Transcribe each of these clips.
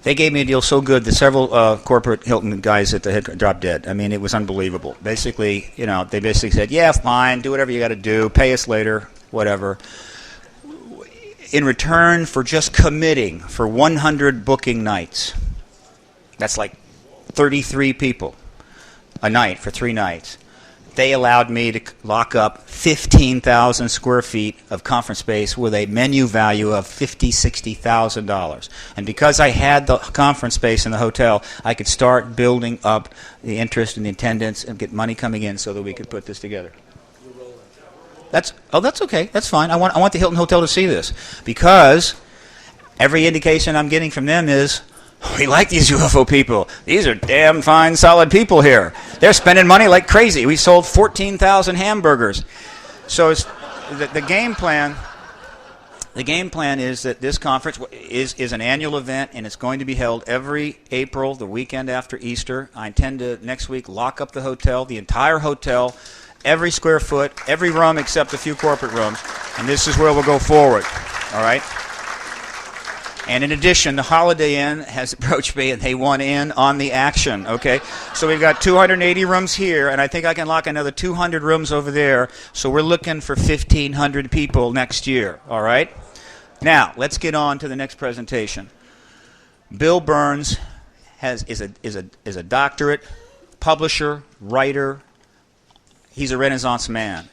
They gave me a deal so good that several corporate Hilton guys at the head dropped dead. I mean, it was unbelievable. Basically, they basically said, yeah, fine, do whatever you got to do, pay us later, whatever. In return for just committing for 100 booking nights. That's like 33 people a night for 3 nights. They allowed me to lock up 15,000 square feet of conference space with a menu value of $50,000, $60,000. And because I had the conference space in the hotel, I could start building up the interest and the attendance and get money coming in so that we could put this together. That's okay. That's fine. I want the Hilton Hotel to see this because every indication I'm getting from them is, we like these UFO people. These are damn fine, solid people here. They're spending money like crazy. We sold 14,000 hamburgers. So it's the game plan. The game plan is that this conference is an annual event, and it's going to be held every April, the weekend after Easter. I intend to next week lock up the hotel, the entire hotel, every square foot, every room except a few corporate rooms, and this is where we'll go forward. All right. And in addition, the Holiday Inn has approached me, and they want in on the action, okay? So we've got 280 rooms here, and I think I can lock another 200 rooms over there. So we're looking for 1,500 people next year, all right? Now, let's get on to the next presentation. Bill Burns is a doctorate, publisher, writer. He's a Renaissance man.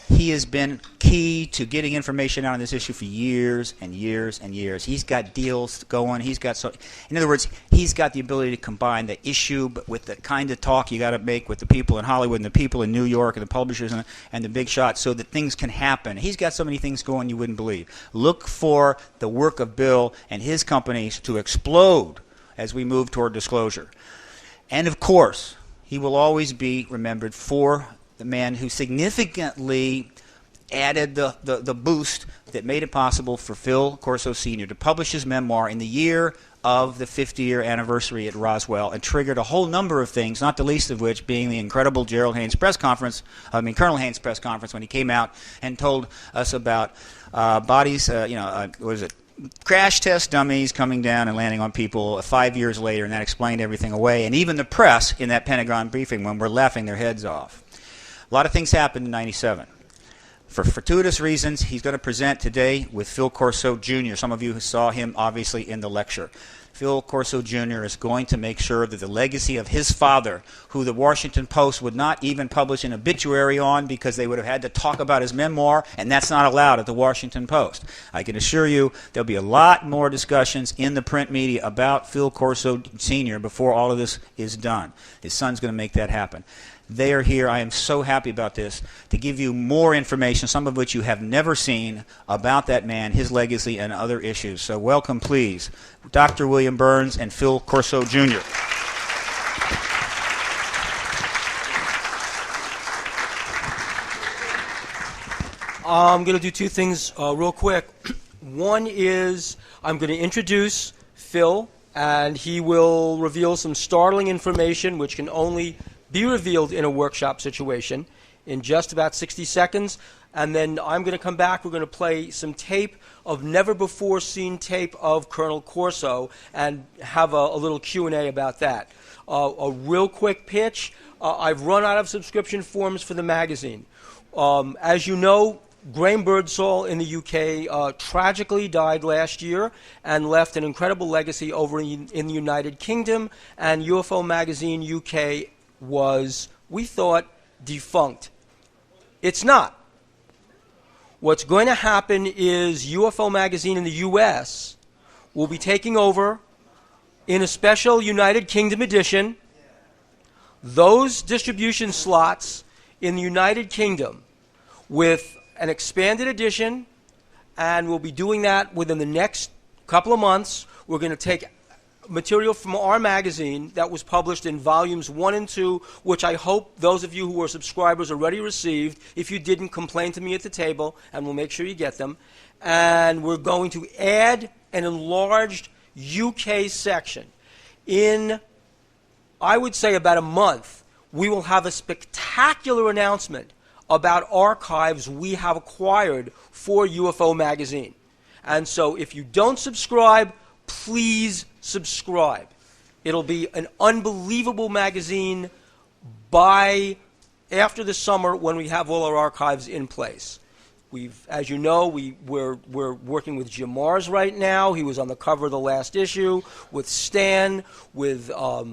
He has been key to getting information out on this issue for years and years and years. He's got deals going. In other words, he's got the ability to combine the issue but with the kind of talk you got to make with the people in Hollywood and the people in New York and the publishers and the big shots so that things can happen. He's got so many things going you wouldn't believe. Look for the work of Bill and his companies to explode as we move toward disclosure. And of course, he will always be remembered for the man who significantly added the boost that made it possible for Phil Corso Sr. to publish his memoir in the year of the 50-year anniversary at Roswell and triggered a whole number of things, not the least of which being the incredible Colonel Haynes press conference when he came out and told us about bodies, crash test dummies coming down and landing on people 5 years later, and that explained everything away. And even the press in that Pentagon briefing when we're laughing their heads off. A lot of things happened in 97. For fortuitous reasons, he's going to present today with Phil Corso Jr. Some of you saw him, obviously, in the lecture. Phil Corso Jr. is going to make sure that the legacy of his father, who the Washington Post would not even publish an obituary on because they would have had to talk about his memoir, and that's not allowed at the Washington Post. I can assure you there'll be a lot more discussions in the print media about Phil Corso Sr. before all of this is done. His son's going to make that happen. They are here. I am so happy about this to give you more information, some of which you have never seen, about that man, his legacy, and other issues. So welcome, please, Dr. William Burns and Phil Corso Jr. I'm going to do two things real quick. One is I'm going to introduce Phil, and he will reveal some startling information which can only be revealed in a workshop situation in just about 60 seconds. And then I'm going to come back. We're going to play some tape of never-before-seen tape of Colonel Corso and have a little Q&A about that. A real quick pitch. I've run out of subscription forms for the magazine. As you know, Graham Birdsall in the UK tragically died last year and left an incredible legacy over in the United Kingdom, and UFO Magazine UK was, we thought, defunct. It's not. What's going to happen is UFO Magazine in the US will be taking over in a special United Kingdom edition. Those distribution slots in the United Kingdom with an expanded edition, and we'll be doing that within the next couple of months. We're going to take material from our magazine that was published in volumes 1 and 2, which I hope those of you who are subscribers already received. If you didn't, complain to me at the table, and we'll make sure you get them. And we're going to add an enlarged UK section. In, I would say, about a month, we will have a spectacular announcement about archives we have acquired for UFO Magazine. And so if you don't subscribe, please subscribe. It'll be an unbelievable magazine by after the summer when we have all our archives in place. As you know, we're working with Jim Mars right now. He was on the cover of the last issue, with Stan, with a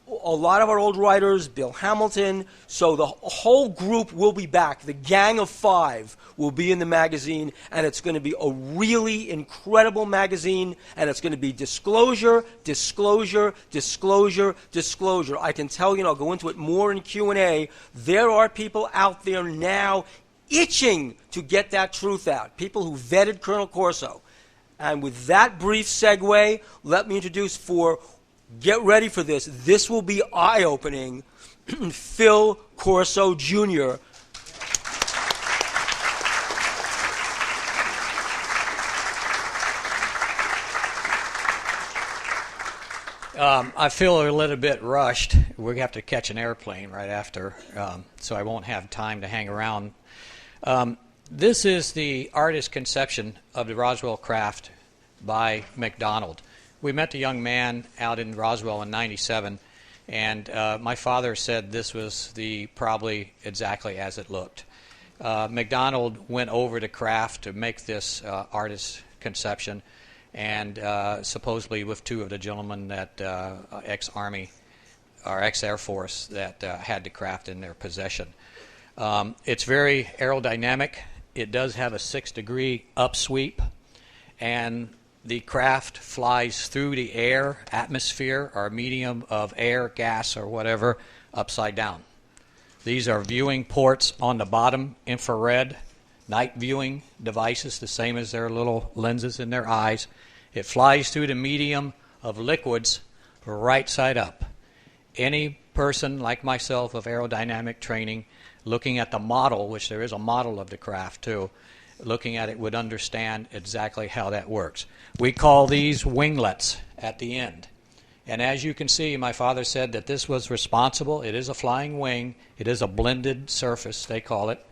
lot of our old writers, Bill Hamilton. So the whole group will be back. The gang of 5 will be in the magazine, and it's going to be a really incredible magazine, and it's going to be disclosure, disclosure, disclosure, disclosure. I can tell you, and I'll go into it more in Q&A, there are people out there now itching to get that truth out, people who vetted Colonel Corso. And with that brief segue, let me introduce get ready for this. This will be eye-opening. Phil Corso Jr. I feel a little bit rushed. We have to catch an airplane right after, so I won't have time to hang around. This is the artist's conception of the Roswell craft by McDonald. We met the young man out in Roswell in '97, and my father said this was probably exactly as it looked. McDonald went over the craft to make this artist's conception, and supposedly with 2 of the gentlemen that ex-Army or ex-Air Force that had the craft in their possession. It's very aerodynamic. It does have a 6-degree upsweep, and the craft flies through the air, atmosphere, or medium of air, gas, or whatever, upside down. These are viewing ports on the bottom, infrared, night viewing devices, the same as their little lenses in their eyes. It flies through the medium of liquids right side up. Any person like myself of aerodynamic training, looking at the model, which there is a model of the craft too, looking at it would understand exactly how that works. We call these winglets at the end. And as you can see, my father said that this was responsible. It is a flying wing. It is a blended surface, they call it.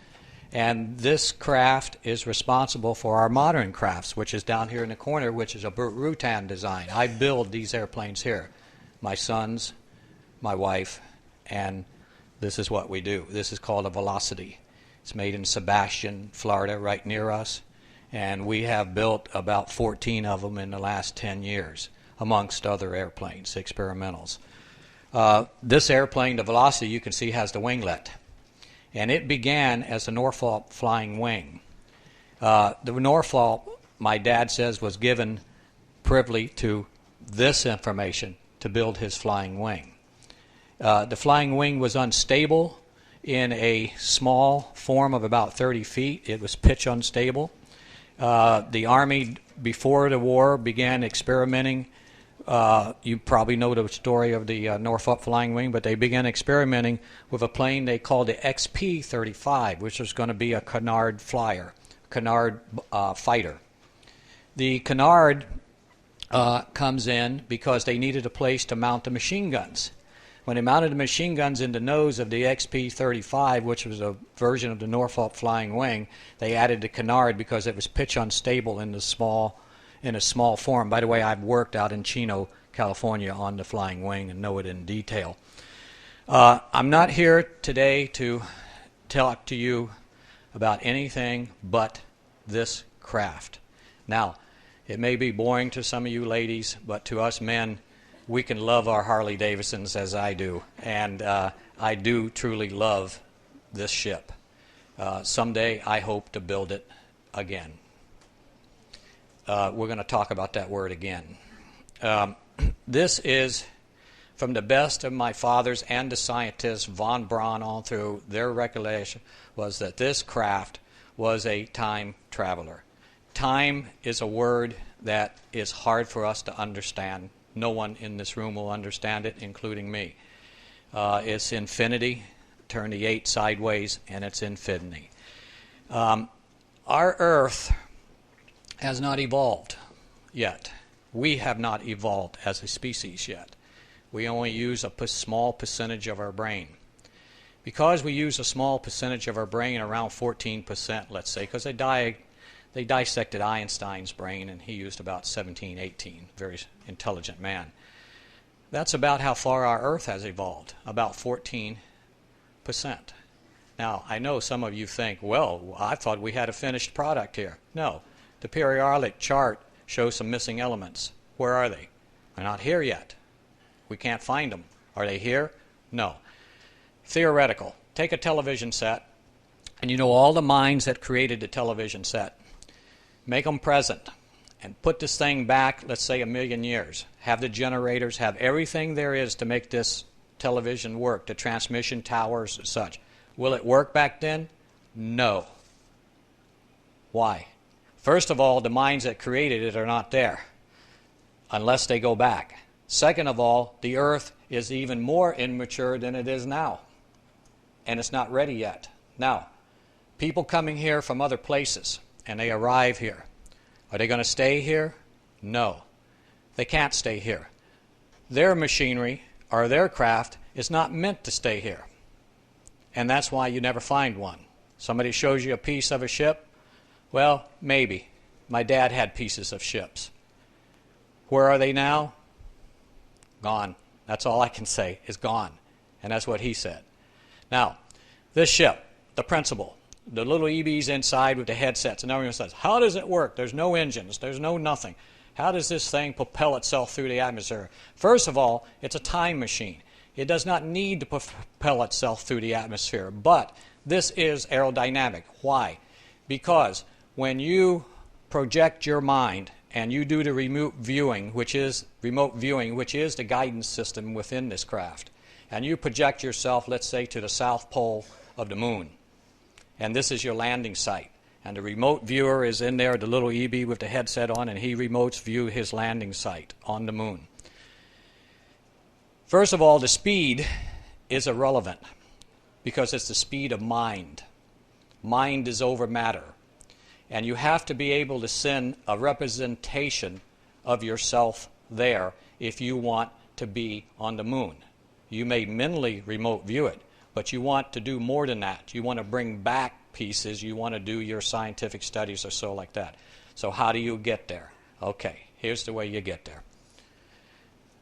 And this craft is responsible for our modern crafts, which is down here in the corner, which is a Rutan design. I build these airplanes here. My sons, my wife, and this is what we do. This is called a Velocity. It's made in Sebastian, Florida, right near us. And we have built about 14 of them in the last 10 years, amongst other airplanes, experimentals. This airplane, the Velocity, you can see has the winglet. And it began as a Norfolk flying wing. The Norfolk, my dad says, was given privy to this information to build his flying wing. The flying wing was unstable in a small form of about 30 feet. It was pitch unstable. The Army, before the war, began experimenting. You probably know the story of the Norfolk Flying Wing, but they began experimenting with a plane they called the XP-35, which was going to be a canard flyer, canard fighter. The canard comes in because they needed a place to mount the machine guns. When they mounted the machine guns in the nose of the XP-35, which was a version of the Norfolk Flying Wing, they added the canard because it was pitch unstable in a small form. By the way, I've worked out in Chino, California on the Flying Wing and know it in detail. I'm not here today to talk to you about anything but this craft. Now, it may be boring to some of you ladies, but to us men, we can love our Harley Davidsons as I do, and I do truly love this ship. Someday I hope to build it again. We're going to talk about that word again. This is from the best of my fathers and the scientists, von Braun, all through their recollection, was that this craft was a time traveler. Time is a word that is hard for us to understand. No one in this room will understand it, including me. It's infinity. Turn the 8 sideways, and it's infinity. Our Earth has not evolved yet. We have not evolved as a species yet. We only use a small percentage of our brain. Because we use a small percentage of our brain, around 14%, let's say, because they They dissected Einstein's brain, and he used about 17, 18. Very intelligent man. That's about how far our Earth has evolved, about 14%. Now, I know some of you think, well, I thought we had a finished product here. No. The periodic chart shows some missing elements. Where are they? They're not here yet. We can't find them. Are they here? No. Theoretical. Take a television set, and you know all the minds that created the television set. Make them present, and put this thing back, let's say, 1,000,000 years. Have the generators, have everything there is to make this television work, the transmission towers and such. Will it work back then? No. Why? First of all, the minds that created it are not there, unless they go back. Second of all, the Earth is even more immature than it is now, and it's not ready yet. Now, people coming here from other places, and they arrive here. Are they going to stay here? No. They can't stay here. Their machinery or their craft is not meant to stay here. And that's why you never find one. Somebody shows you a piece of a ship. Well, maybe. My dad had pieces of ships. Where are they now? Gone. That's all I can say, is gone. And that's what he said. Now, this ship, the principle, the little EBs inside with the headsets, and everyone says, how does it work? There's no engines. There's no nothing. How does this thing propel itself through the atmosphere? First of all, it's a time machine. It does not need to propel itself through the atmosphere, but this is aerodynamic. Why? Because when you project your mind and you do the remote viewing, which is the guidance system within this craft, and you project yourself, let's say, to the south pole of the moon, and this is your landing site, and the remote viewer is in there, the little EB with the headset on, and he remotes view his landing site on the moon. First of all, the speed is irrelevant because it's the speed of mind. Mind is over matter. And you have to be able to send a representation of yourself there if you want to be on the moon. You may mentally remote view it, but you want to do more than that. You want to bring back pieces. You want to do your scientific studies or so like that. So how do you get there? Okay, here's the way you get there.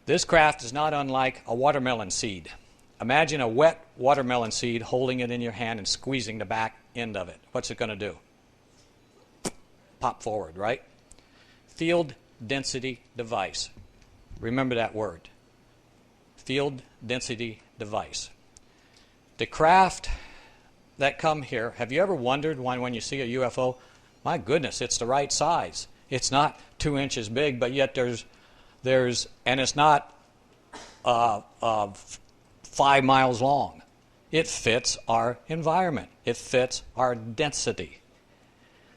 This craft is not unlike a watermelon seed. Imagine a wet watermelon seed holding it in your hand and squeezing the back end of it. What's it going to do? Pop forward, right? Field density device. Remember that word. Field density device. The craft that come here, have you ever wondered when you see a UFO, my goodness, it's the right size. It's not 2 inches big, but yet and it's not 5 miles long. It fits our environment. It fits our density.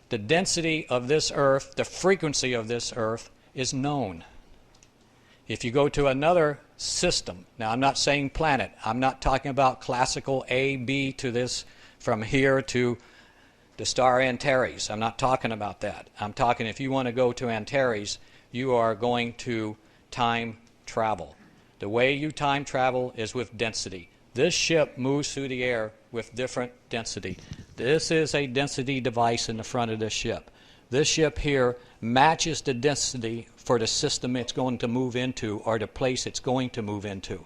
The density of this Earth, the frequency of this Earth is known. If you go to another system, now I'm not saying planet, I'm not talking about classical A, B to this from here to the star Antares. I'm not talking about that. I'm talking if you want to go to Antares, you are going to time travel. The way you time travel is with density. This ship moves through the air with different density. This is a density device in the front of this ship. This ship here matches the density for the system it's going to move into or the place it's going to move into.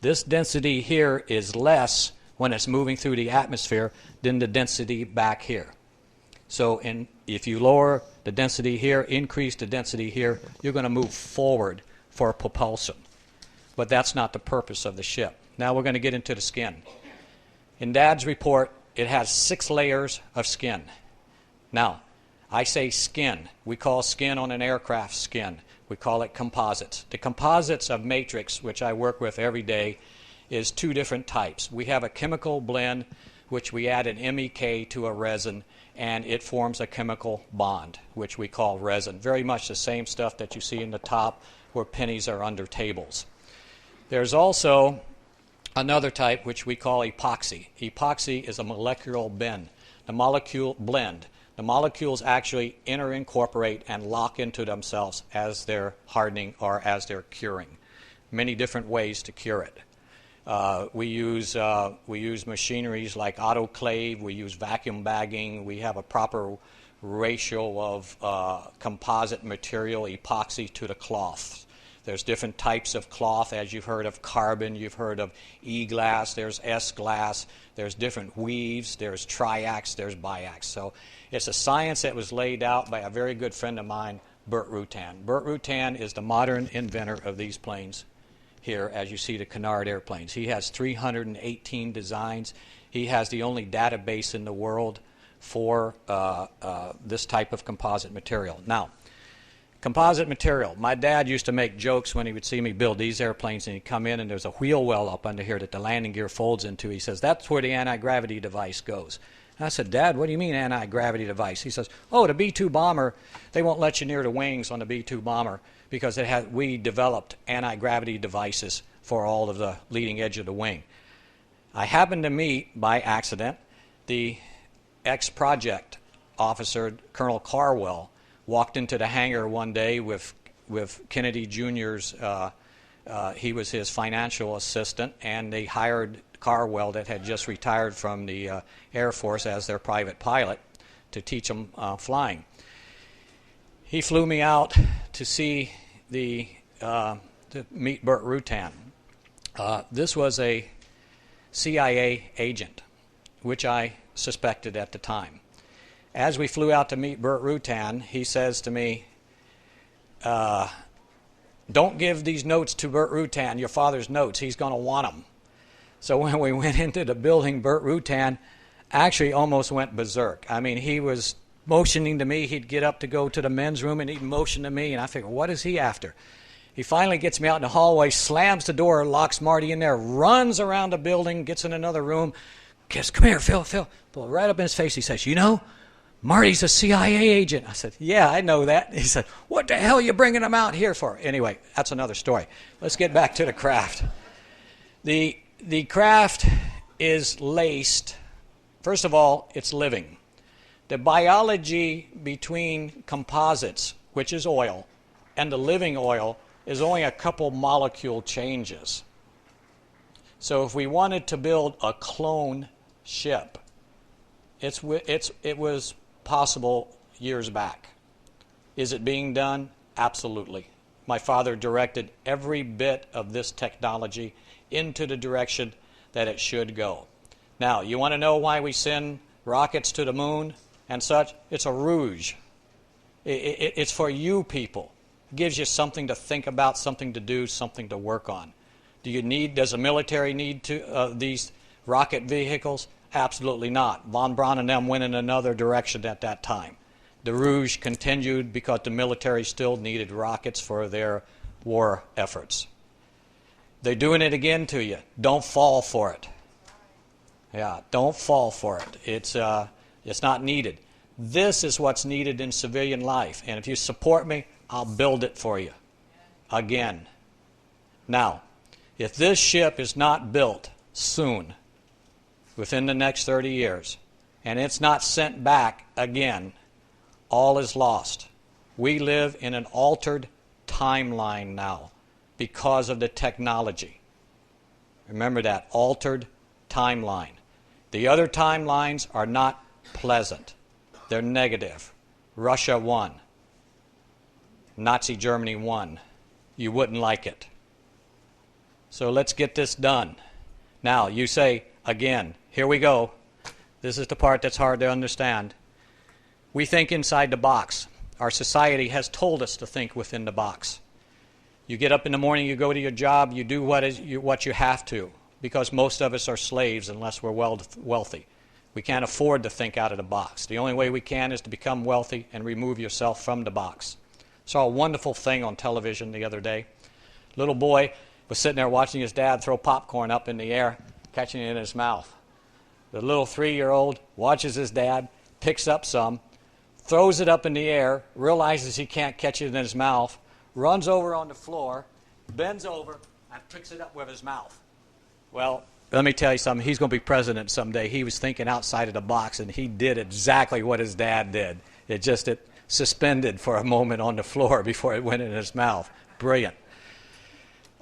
This density here is less when it's moving through the atmosphere than the density back here. So if you lower the density here, increase the density here, you're going to move forward for propulsion. But that's not the purpose of the ship. Now we're going to get into the skin. In Dad's report, it has 6 layers of skin. Now, I say skin. We call skin on an aircraft skin. We call it composites. The composites of matrix, which I work with every day, is 2 different types. We have a chemical blend, which we add an MEK to a resin, and it forms a chemical bond, which we call resin. Very much the same stuff that you see in the top where pennies are under tables. There's also another type which we call epoxy. Epoxy is a molecular blend. The molecules actually incorporate and lock into themselves as they're hardening or as they're curing. Many different ways to cure it. We use machineries like autoclave. We use vacuum bagging. We have a proper ratio of composite material, epoxy, to the cloth. There's different types of cloth, as you've heard of carbon, you've heard of E-glass, there's S-glass, there's different weaves, there's triax, there's biax. So it's a science that was laid out by a very good friend of mine, Burt Rutan. Burt Rutan is the modern inventor of these planes here, as you see the Canard airplanes. He has 318 designs. He has the only database in the world for this type of composite material. Now, composite material. My dad used to make jokes when he would see me build these airplanes, and he'd come in and there's a wheel well up under here that the landing gear folds into. He says, that's where the anti-gravity device goes. And I said, Dad, what do you mean anti-gravity device? He says, oh, the B-2 bomber, they won't let you near the wings on the B-2 bomber because we developed anti-gravity devices for all of the leading edge of the wing. I happened to meet, by accident, the ex-project officer, Colonel Carwell, walked into the hangar one day with Kennedy Jr.'s, he was his financial assistant, and they hired Carwell, that had just retired from the Air Force, as their private pilot to teach them flying. He flew me out to see to meet Burt Rutan. This was a CIA agent, which I suspected at the time. As we flew out to meet Burt Rutan, he says to me, don't give these notes to Burt Rutan, your father's notes. He's going to want them. So when we went into the building, Burt Rutan actually almost went berserk. I mean, he was motioning to me. He'd get up to go to the men's room, and he'd motion to me, and I figured, what is he after? He finally gets me out in the hallway, slams the door, locks Marty in there, runs around the building, gets in another room, says, come here, Phil. Pull right up in his face. He says, you know, Marty's a CIA agent. I said, yeah, I know that. He said, what the hell are you bringing him out here for? Anyway, that's another story. Let's get back to the craft. The craft is laced. First of all, it's living. The biology between composites, which is oil, and the living oil is only a couple molecule changes. So if we wanted to build a clone ship, it was possible years back. Is it being done? Absolutely. My father directed every bit of this technology into the direction that it should go. Now, you want to know why we send rockets to the moon and such? It's a rouge. It's for you people. It gives you something to think about, something to do, something to work on. Does the military need these rocket vehicles? Absolutely not. Von Braun and them went in another direction at that time. The rouge continued because the military still needed rockets for their war efforts. They're doing it again to you. Don't fall for it. Yeah, don't fall for it. It's not needed. This is what's needed in civilian life. And if you support me, I'll build it for you. Again. Now, if this ship is not built soon, within the next 30 years, and it's not sent back again, all is lost. We live in an altered timeline now because of the technology. Remember that, altered timeline. The other timelines are not pleasant. They're negative. Russia won. Nazi Germany won. You wouldn't like it. So let's get this done. Now, you say, again, here we go. This is the part that's hard to understand. We think inside the box. Our society has told us to think within the box. You get up in the morning, you go to your job, you do what you have to, because most of us are slaves unless we're wealthy. We can't afford to think out of the box. The only way we can is to become wealthy and remove yourself from the box. Saw a wonderful thing on television the other day. Little boy was sitting there watching his dad throw popcorn up in the air, catching it in his mouth. The little 3-year-old watches his dad, picks up some, throws it up in the air, realizes he can't catch it in his mouth, runs over on the floor, bends over, and picks it up with his mouth. Well, let me tell you something. He's going to be president someday. He was thinking outside of the box, and he did exactly what his dad did. It suspended for a moment on the floor before it went in his mouth. Brilliant.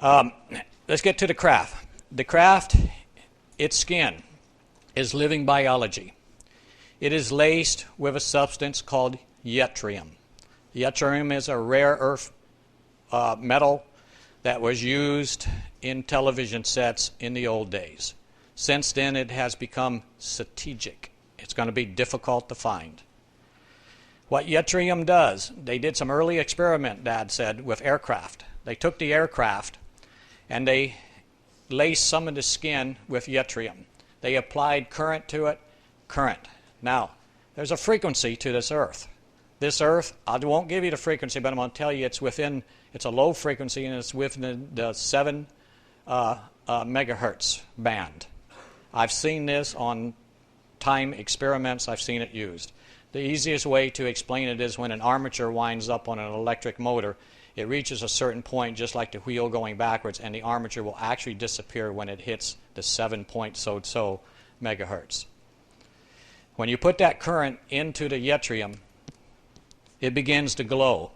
Let's get to the craft. The craft, its skin, is living biology. It is laced with a substance called yttrium. Yttrium is a rare earth metal that was used in television sets in the old days. Since then, it has become strategic. It's going to be difficult to find. What yttrium does, they did some early experiment, Dad said, with aircraft. They took the aircraft and they laced some of the skin with yttrium. They applied current to it, current. Now, there's a frequency to this Earth. This Earth, I won't give you the frequency, but I'm going to tell you it's a low frequency, and it's within the 7 megahertz band. I've seen this on time experiments. I've seen it used. The easiest way to explain it is when an armature winds up on an electric motor, it reaches a certain point, just like the wheel going backwards, and the armature will actually disappear when it hits the 7 point so megahertz. When you put that current into the yttrium, it begins to glow.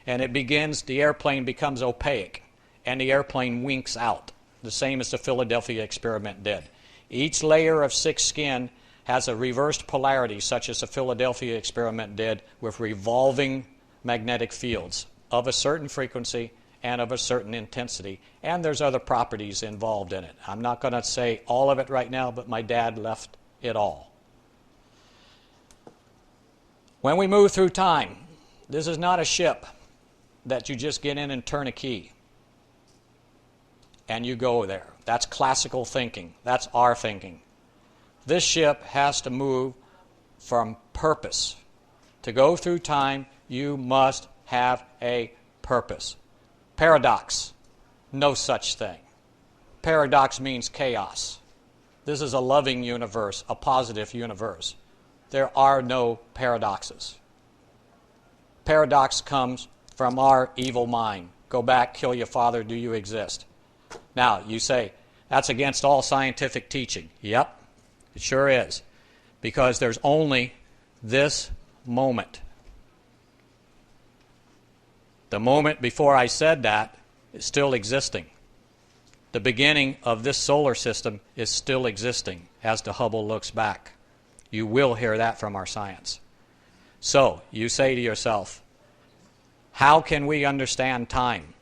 And the airplane becomes opaque, and the airplane winks out, the same as the Philadelphia experiment did. Each layer of 6 skin has a reversed polarity, such as the Philadelphia experiment did, with revolving magnetic fields of a certain frequency and of a certain intensity. And there's other properties involved in it. I'm not going to say all of it right now, but my dad left it all. When we move through time, this is not a ship that you just get in and turn a key and you go there. That's classical thinking. That's our thinking. This ship has to move from purpose. To go through time, you must have a purpose. Paradox, no such thing. Paradox means chaos. This is a loving universe, a positive universe. There are no paradoxes. Paradox comes from our evil mind. Go back, kill your father, do you exist? Now, you say, that's against all scientific teaching. Yep. It sure is, because there's only this moment. The moment before I said that is still existing. The beginning of this solar system is still existing as the Hubble looks back. You will hear that from our science. So, you say to yourself, how can we understand time?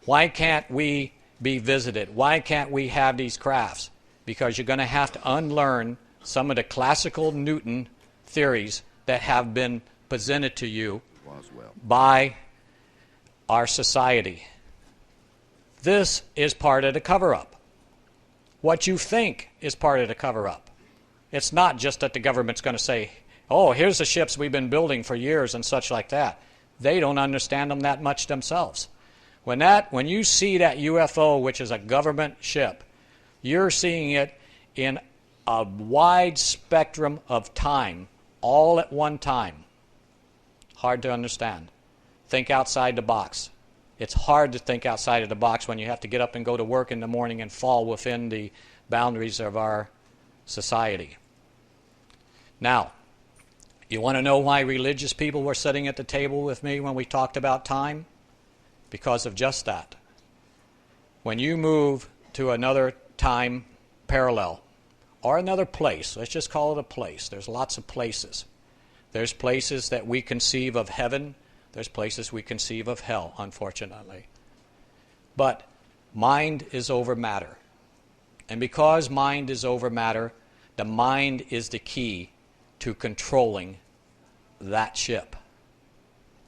Why can't we be visited? Why can't we have these crafts? Because you're going to have to unlearn some of the classical Newton theories that have been presented to you by our society. This is part of the cover-up. What you think is part of the cover-up. It's not just that the government's going to say, oh, here's the ships we've been building for years and such like that. They don't understand them that much themselves. When you see that UFO, which is a government ship, you're seeing it in a wide spectrum of time, all at one time. Hard to understand. Think outside the box. It's hard to think outside of the box when you have to get up and go to work in the morning and fall within the boundaries of our society. Now, you want to know why religious people were sitting at the table with me when we talked about time? Because of just that. When you move to another time parallel, or another place, let's just call it a place. There's lots of places. There's places that we conceive of heaven. There's places we conceive of hell, unfortunately. But mind is over matter. And because mind is over matter, the mind is the key to controlling that ship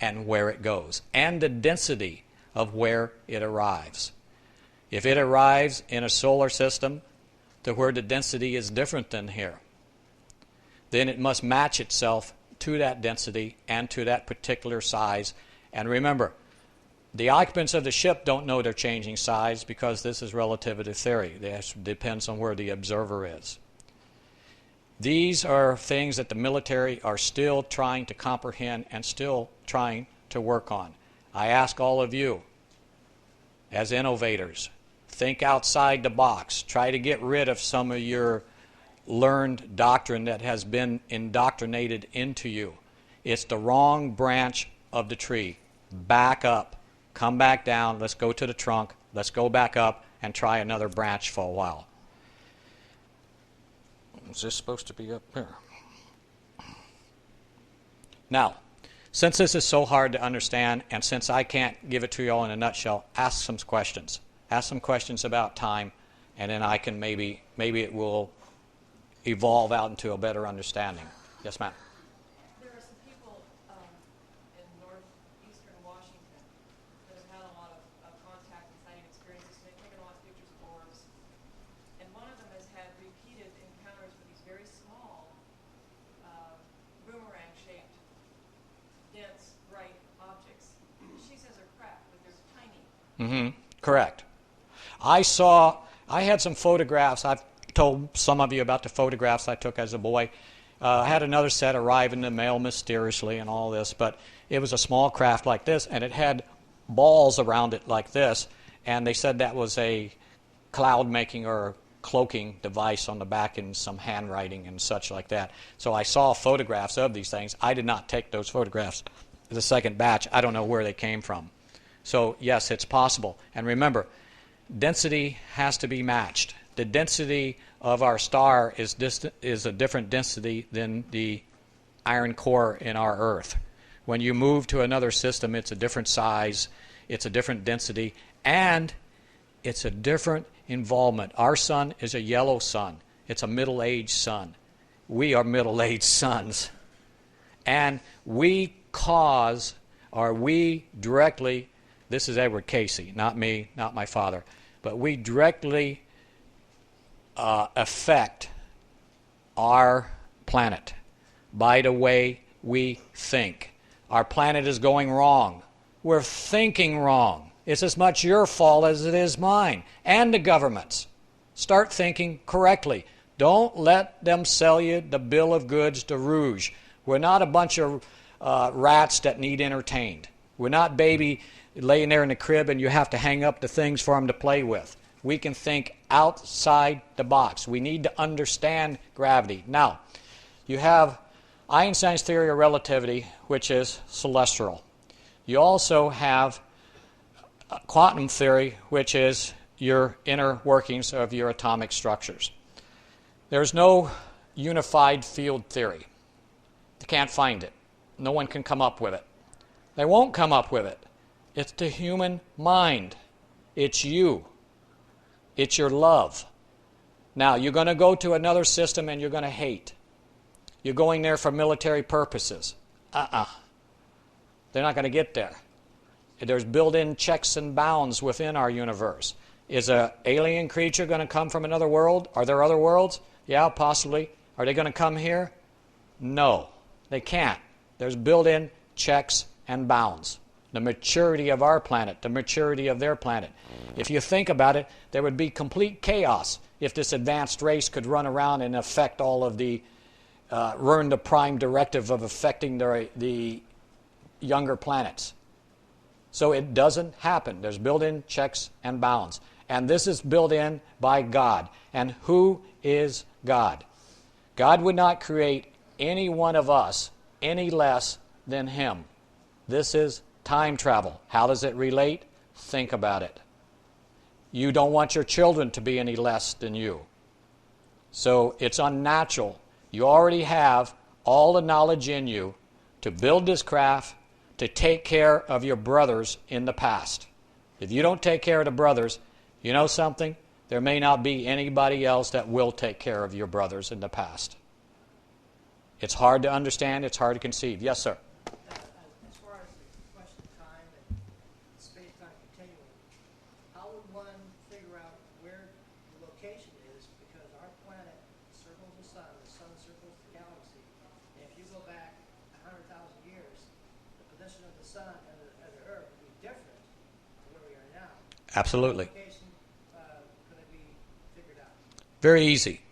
and where it goes, and the density of where it arrives. If it arrives in a solar system to where the density is different than here, then it must match itself to that density and to that particular size. And remember, the occupants of the ship don't know they're changing size because this is relativity theory. It depends on where the observer is. These are things that the military are still trying to comprehend and still trying to work on. I ask all of you, as innovators, think outside the box. Try to get rid of some of your learned doctrine that has been indoctrinated into you. It's the wrong branch of the tree. Back up. Come back down. Let's go to the trunk. Let's go back up and try another branch for a while. Is this supposed to be up here? Now, since this is so hard to understand, and since I can't give it to you all in a nutshell, ask some questions. Ask some questions about time, and then I can maybe it will evolve out into a better understanding. Yes, ma'am. There are some people in northeastern Washington that have had a lot of contact and sighting experiences. They've taken a lot of pictures of orbs. And one of them has had repeated encounters with these very small, boomerang-shaped, dense, bright objects. She says they're cracked, but they're tiny. Mm-hmm. Correct. I had some photographs. I've told some of you about the photographs I took as a boy. I had another set arrive in the mail mysteriously and all this, but it was a small craft like this, and it had balls around it like this, and they said that was a cloud-making or cloaking device on the back and some handwriting and such like that. So I saw photographs of these things. I did not take those photographs. The second batch, I don't know where they came from. So yes, it's possible. And remember, density has to be matched. The density of our star is a different density than the iron core in our Earth. When you move to another system, it's a different size, it's a different density, and it's a different involvement. Our sun is a yellow sun. It's a middle-aged sun. We are middle-aged suns. And we cause, or we directly, this is Edward Casey, not me, not my father, but we directly affect our planet by the way we think. Our planet is going wrong. We're thinking wrong. It's as much your fault as it is mine and the government's. Start thinking correctly. Don't let them sell you the bill of goods de rouge. We're not a bunch of rats that need entertained. We're not baby laying there in the crib and you have to hang up the things for them to play with. We can think outside the box. We need to understand gravity. Now, you have Einstein's theory of relativity, which is celestial. You also have quantum theory, which is your inner workings of your atomic structures. There's no unified field theory. They can't find it. No one can come up with it. They won't come up with it. It's the human mind. It's you. It's your love. Now, you're going to go to another system and you're going to hate. You're going there for military purposes. They're not going to get there. There's built-in checks and bounds within our universe. Is an alien creature going to come from another world? Are there other worlds? Yeah, possibly. Are they going to come here? No, they can't. There's built-in checks and bounds. The maturity of our planet, the maturity of their planet. If you think about it, there would be complete chaos if this advanced race could run around and affect all of the, learn the prime directive of affecting the younger planets. So it doesn't happen. There's built-in checks and bounds. And this is built in by God. And who is God? God would not create any one of us any less than Him. This is time travel. How does it relate? Think about it. You don't want your children to be any less than you. So it's unnatural. You already have all the knowledge in you to build this craft, to take care of your brothers in the past. If you don't take care of the brothers, you know something? There may not be anybody else that will take care of your brothers in the past. It's hard to understand. It's hard to conceive. Yes, sir. As far as the question of time and space-time continuum, how would one figure out where the location is? Because our planet circles the sun circles the galaxy. And if you go back 100,000 years, the position of the sun and the Earth would be different to where we are now. Absolutely. What location could it be figured out? Very easy.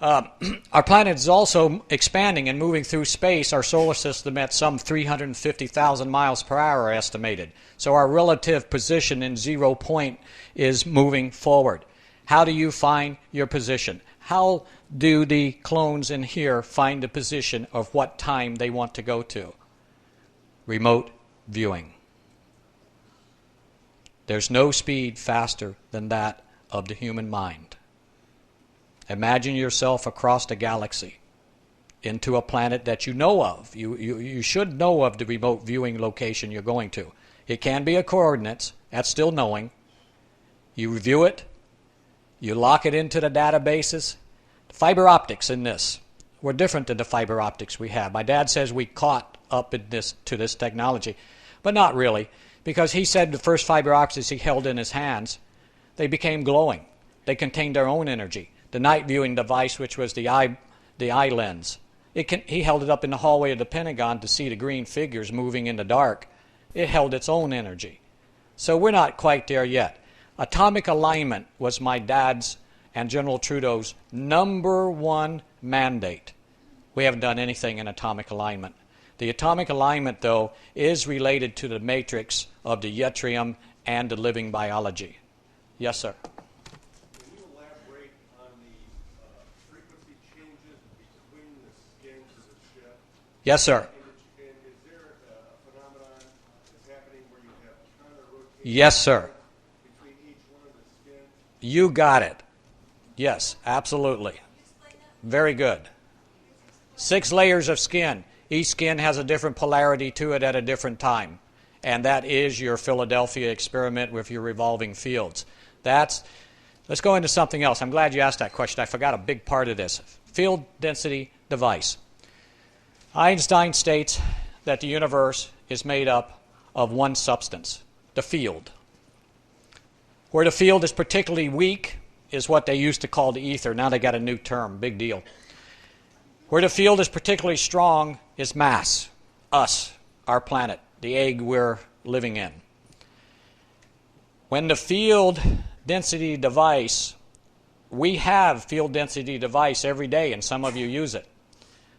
Our planet is also expanding and moving through space, our solar system, at some 350,000 miles per hour estimated. So our relative position in 0 point is moving forward. How do you find your position? How do the clones in here find the position of what time they want to go to? Remote viewing. There's no speed faster than that of the human mind. Imagine yourself across the galaxy. into a planet that you know of. You should know of the remote viewing location you're going to. It can be a coordinates. That's still knowing. You review it. You lock it into the databases. Fiber optics in this were different than the fiber optics we have. My dad says we caught up in to this technology, but not really, because he said the first fiber optics he held in his hands, they became glowing. They contained their own energy. The night viewing device, which was the eye lens, he held it up in the hallway of the Pentagon to see the green figures moving in the dark. It held its own energy. So we're not quite there yet. Atomic alignment was my dad's and General Trudeau's #1 mandate. We haven't done anything in atomic alignment. The atomic alignment, though, is related to the matrix of the yttrium and the living biology. Yes, sir. Can you elaborate on the frequency changes between the skins of the ship? Yes, sir. And is there a phenomenon that's happening where you have counter-rotation Yes, sir. between each one of the skins? You got it. Yes, absolutely. Very good. 6 layers of skin. Each skin has a different polarity to it at a different time. And that is your Philadelphia experiment with your revolving fields. Let's go into something else. I'm glad you asked that question. I forgot a big part of this. Field density device. Einstein states that the universe is made up of one substance, the field. Where the field is particularly weak is what they used to call the ether. Now they got a new term, big deal. Where the field is particularly strong is mass, us, our planet, the egg we're living in. When the field density device, we have field density device every day, and some of you use it.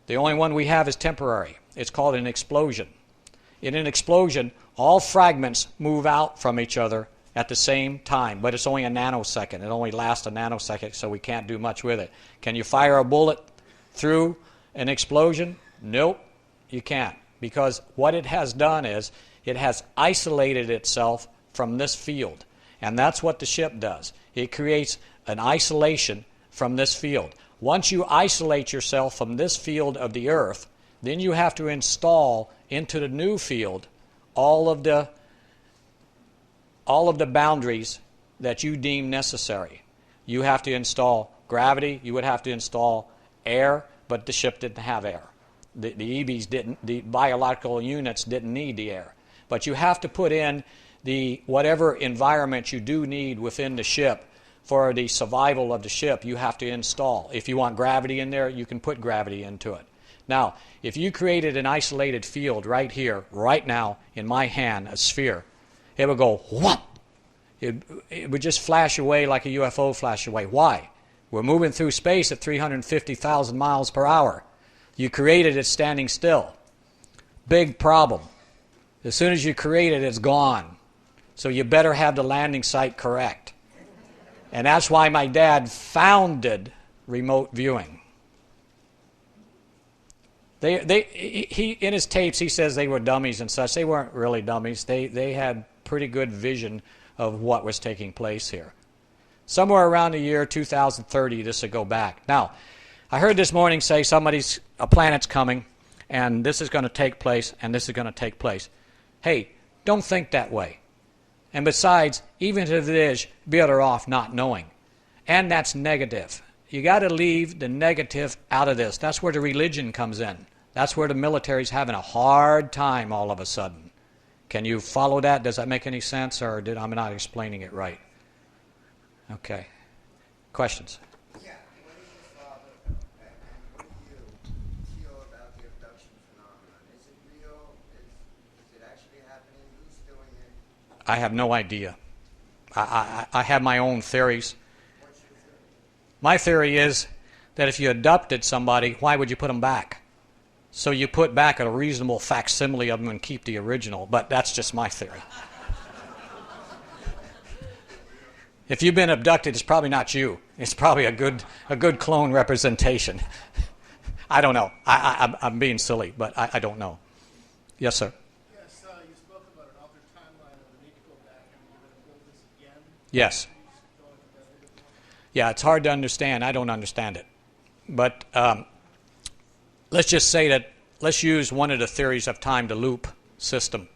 The only one we have is temporary. It's called an explosion. In an explosion, all fragments move out from each other at the same time, but it's only a nanosecond. It only lasts a nanosecond, so we can't do much with it. Can you fire a bullet through an explosion? Nope, you can't, because what it has done is it has isolated itself from this field, and that's what the ship does. It creates an isolation from this field. Once you isolate yourself from this field of the Earth, then you have to install into the new field all of the boundaries that you deem necessary. You have to install gravity, you would have to install air, but the ship didn't have air. The EBs didn't, the biological units didn't need the air. But you have to put in the whatever environment you do need within the ship for the survival of the ship, you have to install. If you want gravity in there, you can put gravity into it. Now, if you created an isolated field right here, right now, in my hand, a sphere, it would go, whoop! It would just flash away like a UFO flash away. Why? We're moving through space at 350,000 miles per hour. You created it standing still. Big problem. As soon as you create it, it's gone. So you better have the landing site correct. And that's why my dad founded remote viewing. He in his tapes, he says they were dummies and such. They weren't really dummies. They had pretty good vision of what was taking place here. Somewhere around the year 2030, this would go back. Now, I heard this morning say a planet's coming, and this is going to take place, and this is going to take place. Hey, don't think that way. And besides, even if it is, better off not knowing. And that's negative. You got to leave the negative out of this. That's where the religion comes in. That's where the military's having a hard time all of a sudden. Can you follow that? Does that make any sense, or I'm not explaining it right? Okay. Questions? Yeah. What is your father, and what do you feel about the abduction phenomenon? Is it real? Is it actually happening? Who's doing it? I have no idea. I have my own theories. What's your theory? My theory is that if you adopted somebody, why would you put them back? So you put back a reasonable facsimile of them and keep the original, but that's just my theory. If you've been abducted, it's probably not you. It's probably a good clone representation. I don't know. I'm being silly, but I don't know. Yes, sir. Yes, you spoke about an altered timeline, and we need to go back and we're going to build this again. Yes. Can you just go into that a bit more? Yeah, it's hard to understand. I don't understand it. But let's just say that, let's use one of the theories of time, the loop system,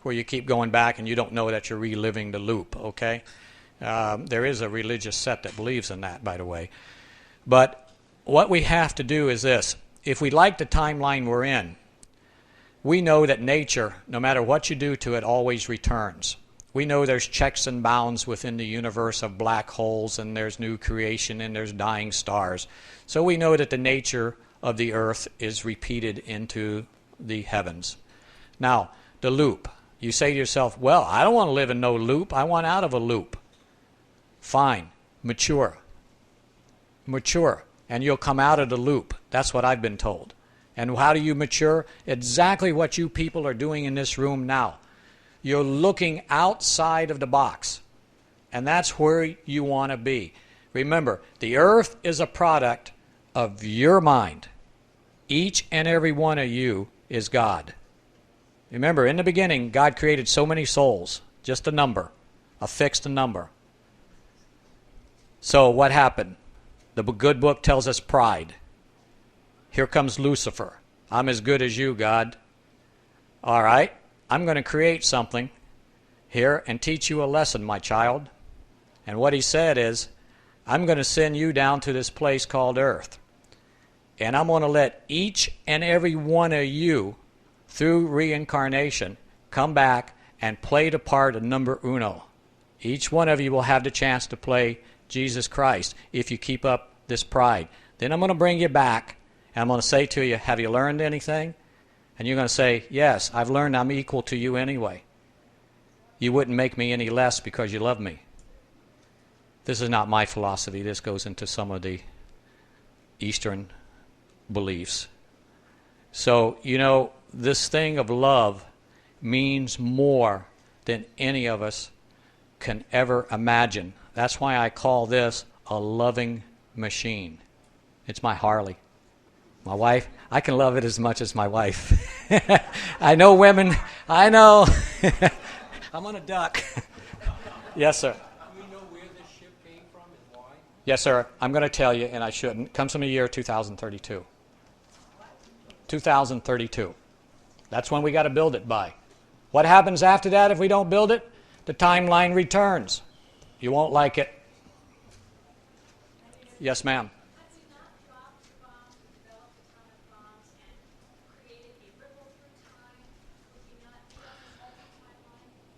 where you keep going back and you don't know that you're reliving the loop, okay? There is a religious set that believes in that, by the way. But what we have to do is this. If we like the timeline we're in, we know that nature, no matter what you do to it, always returns. We know there's checks and bounds within the universe of black holes, and there's new creation, and there's dying stars. So we know that the nature of the earth is repeated into the heavens. Now, the loop. You say to yourself, well, I don't want to live in no loop. I want out of a loop. Fine. Mature. Mature. And you'll come out of the loop. That's what I've been told. And how do you mature? Exactly what you people are doing in this room now. You're looking outside of the box. And that's where you want to be. Remember, the earth is a product of your mind. Each and every one of you is God. Remember, in the beginning, God created so many souls. Just a number. A fixed number. So what happened? The good book tells us pride. Here comes Lucifer. I'm as good as you, God. All right, I'm going to create something here and teach you a lesson, my child. And what he said is, I'm going to send you down to this place called Earth. And I'm going to let each and every one of you, through reincarnation, come back and play the part of number uno. Each one of you will have the chance to play Jesus Christ if you keep up this pride. Then I'm going to bring you back. And I'm going to say to you, have you learned anything? And you're going to say, yes, I've learned I'm equal to you anyway. You wouldn't make me any less because you love me. This is not my philosophy. This goes into some of the Eastern beliefs. So, you know, this thing of love means more than any of us can ever imagine. That's why I call this a loving machine. It's my Harley. My wife, I can love it as much as my wife. I know women, I know. I'm on a duck. Yes, sir. Do we know where this ship came from and why? Yes, sir. I'm going to tell you, and I shouldn't. It comes from the year 2032. 2032. That's when we got to build it by. What happens after that if we don't build it? The timeline returns. You won't like it. Yes, ma'am.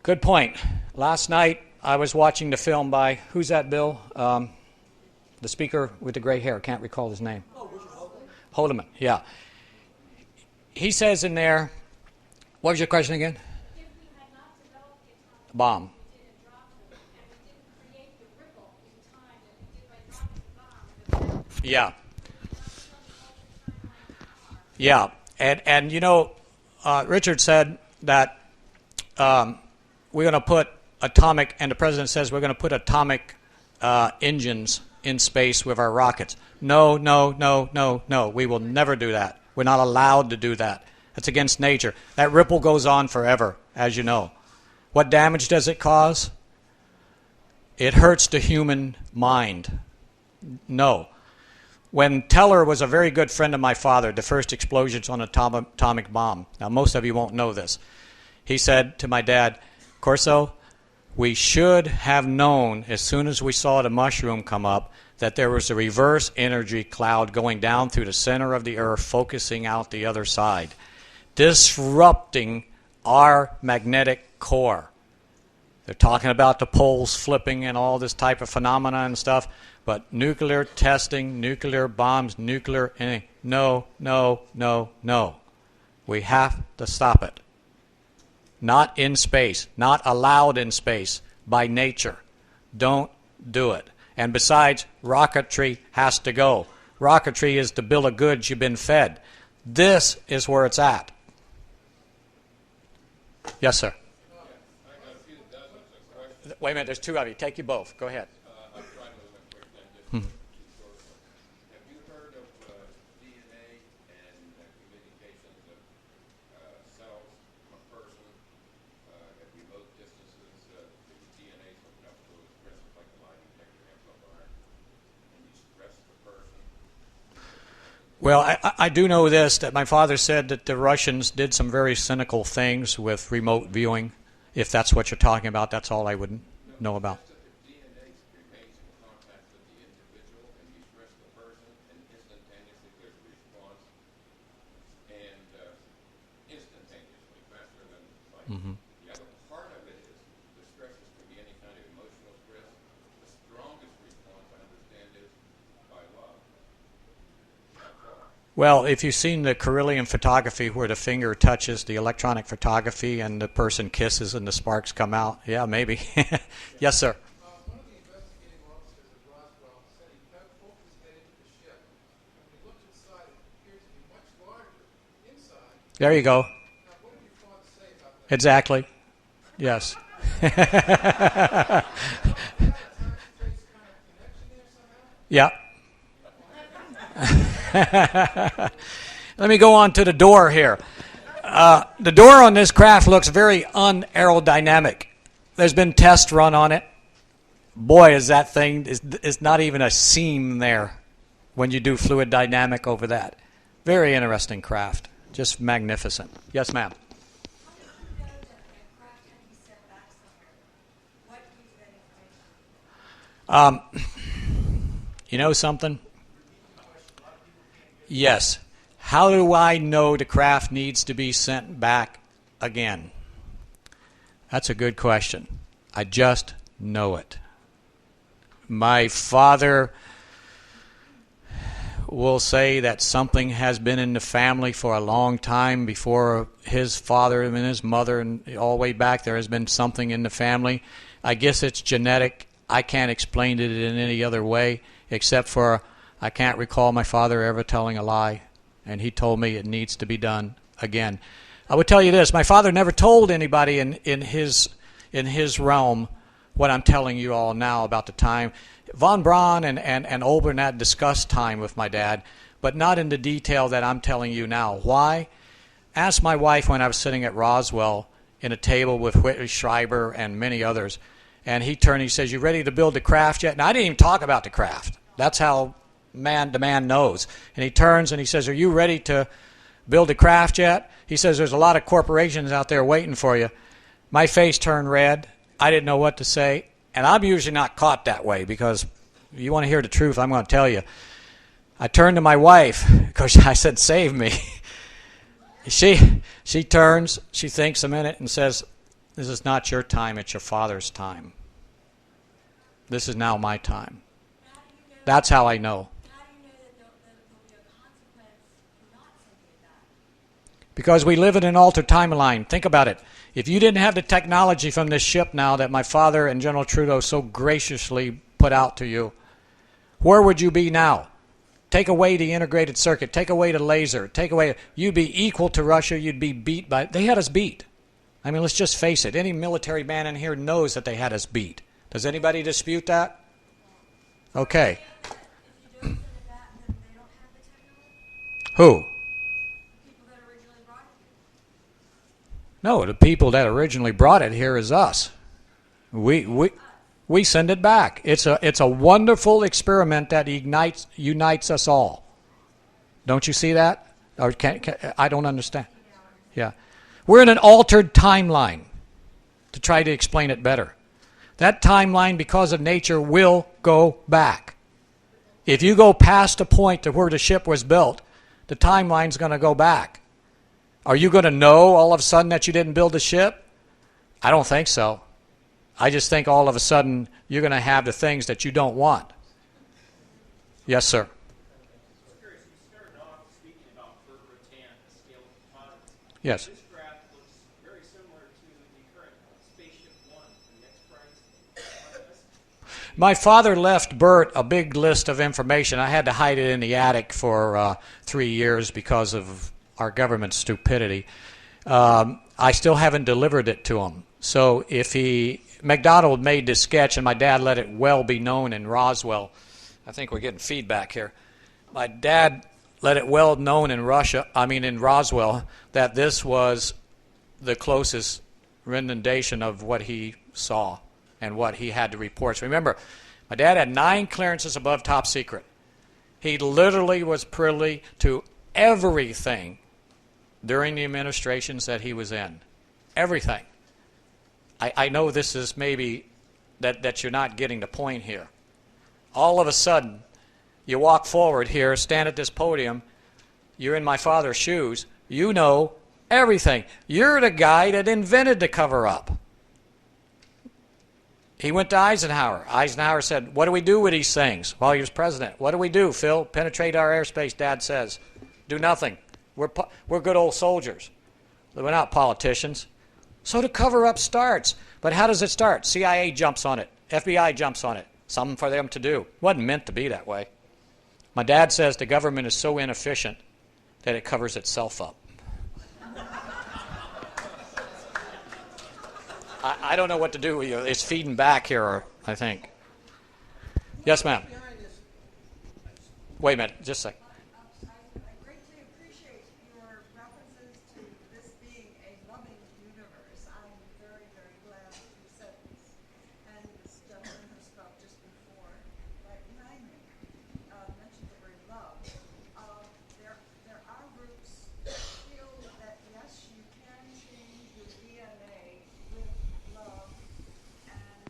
Good point. Last night I was watching the film by, who's that, Bill? The speaker with the gray hair. Can't recall his name. Holdeman, yeah. He says in there, what was your question again? If we had not developed the atomic bomb, we didn't drop it, and we didn't create the ripple in time that we did by dropping the bomb. Yeah. Yeah, and you know, Richard said that we're going to put atomic, and the president says we're going to put atomic engines in space with our rockets. No, no, no, no, no. We will never do that. We're not allowed to do that. That's against nature. That ripple goes on forever, as you know. What damage does it cause? It hurts the human mind. No. When Teller was a very good friend of my father, the first explosions on an atomic bomb, now most of you won't know this, he said to my dad, Corso, we should have known as soon as we saw the mushroom come up that there was a reverse energy cloud going down through the center of the earth, focusing out the other side, disrupting our magnetic core. They're talking about the poles flipping and all this type of phenomena and stuff, but nuclear testing, nuclear bombs, nuclear anything, no, no, no, no. We have to stop it. Not in space, not allowed in space by nature. Don't do it. And besides, rocketry has to go. Rocketry is the bill of goods you've been fed. This is where it's at. Yes, sir. Wait a minute, there's two of you. Take you both. Go ahead. I'm trying to limit quick then, just two short ones. Have you heard of DNA and communications of cells from a person at remote distances? The DNA is hooked up to a expressive like a lie detector amplifier, and you stress the person. Well, I do know this, that my father said that the Russians did some very cynical things with remote viewing. If that's what you're talking about, that's all I would know about. Just that the DNA remains in contact with the individual and you stress the person and instantaneously there's a response and instantaneously, faster than light. The other part of it is the stresses can be any kind of emotional stress. The strongest response, I understand, is by love. Well, if you've seen the Carillion photography where the finger touches the electronic photography and the person kisses and the sparks come out, yeah, maybe. Yes, sir. One of the investigating officers at Roswell said he poked his head into the ship, and when he looked inside, it appeared to be much larger inside. There you go. Now, what did your father say about that? Exactly. Yes. Is that a time and space kind of connection there somehow? Yeah. Let me go on to the door here. The door on this craft looks very unaerodynamic. There's been tests run on it. Boy, is that thing is not even a seam there when you do fluid dynamic over that. Very interesting craft. Just magnificent. Yes, ma'am. You know something? Yes. How do I know the craft needs to be sent back again? That's a good question. I just know it. My father will say that something has been in the family for a long time before his father and his mother, and all the way back there has been something in the family. I guess it's genetic. I can't explain it in any other way except for I can't recall my father ever telling a lie, and he told me it needs to be done again. I would tell you this: my father never told anybody in his realm what I'm telling you all now about the time. Von Braun and Olbernat discussed time with my dad, but not in the detail that I'm telling you now. Why? Ask my wife when I was sitting at Roswell in a table with Whitley Schreiber and many others, and he turned and he says, "You ready to build the craft yet?" Now, I didn't even talk about the craft. That's how the man knows. And he turns and he says, "Are you ready to build a craft yet?" He says, "There's a lot of corporations out there waiting for you." My face turned red. I didn't know what to say. And I'm usually not caught that way because if you want to hear the truth, I'm going to tell you. I turned to my wife because I said, "Save me." She turns, she thinks a minute and says, "This is not your time, it's your father's time. This is now my time." That's how I know. Because we live in an altered timeline. Think about it. If you didn't have the technology from this ship now that my father and General Trudeau so graciously put out to you, where would you be now? Take away the integrated circuit. Take away the laser. You'd be equal to Russia. You'd be beat by... They had us beat. I mean, let's just face it. Any military man in here knows that they had us beat. Does anybody dispute that? Okay. Who? No, the people that originally brought it here is us. We send it back. It's a wonderful experiment that unites us all. Don't you see that? Or I don't understand. Yeah, we're in an altered timeline. To try to explain it better, that timeline, because of nature, will go back. If you go past a point to where the ship was built, the timeline's going to go back. Are you going to know all of a sudden that you didn't build the ship? I don't think so. I just think all of a sudden you're going to have the things that you don't want. Yes, sir. I'm curious, you started off speaking about Bertrand, the scale of composites. Yes. This graph looks very similar to the current Spaceship One, the next prize. My father left Bert a big list of information. I had to hide it in the attic for 3 years because of our government's stupidity. I still haven't delivered it to him. So if McDonald made this sketch, and my dad let it well be known in Roswell. I think we're getting feedback here. My dad let it well known in Roswell, that this was the closest rendition of what he saw and what he had to report. So remember, my dad had 9 clearances above top secret. He literally was privy to everything during the administrations that he was in. Everything. I know this is maybe that you're not getting the point here. All of a sudden, you walk forward here, stand at this podium, you're in my father's shoes, you know everything. You're the guy that invented the cover-up. He went to Eisenhower. Eisenhower said, what do we do with these things? While he was president. What do we do, Phil? Penetrate our airspace, Dad says. Do nothing. We're good old soldiers. We're not politicians. So the cover-up starts. But how does it start? CIA jumps on it. FBI jumps on it. Something for them to do. Wasn't meant to be that way. My dad says the government is so inefficient that it covers itself up. I don't know what to do with you. It's feeding back here, I think. Yes, ma'am. Wait a minute. Just a second. I greatly appreciate your references to this being a loving universe. I'm very, very glad that you said this. And this gentleman who spoke just before, right behind me, mentioned the word love. There are groups that feel that, yes, you can change your DNA with love and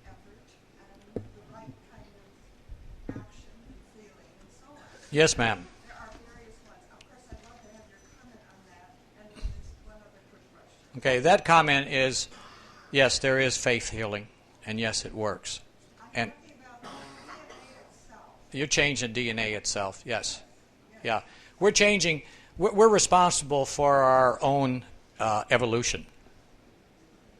effort and the right kind of action and feeling and so on. Yes, ma'am. There are various ones. Of course, I'd love to have your comment on that. And then there's one other quick question. Okay, that comment is, yes, there is faith healing, and yes, it works. And I'm talking about the DNA itself. you're changing DNA itself, yes. Yeah. We're changing, we're responsible for our own evolution.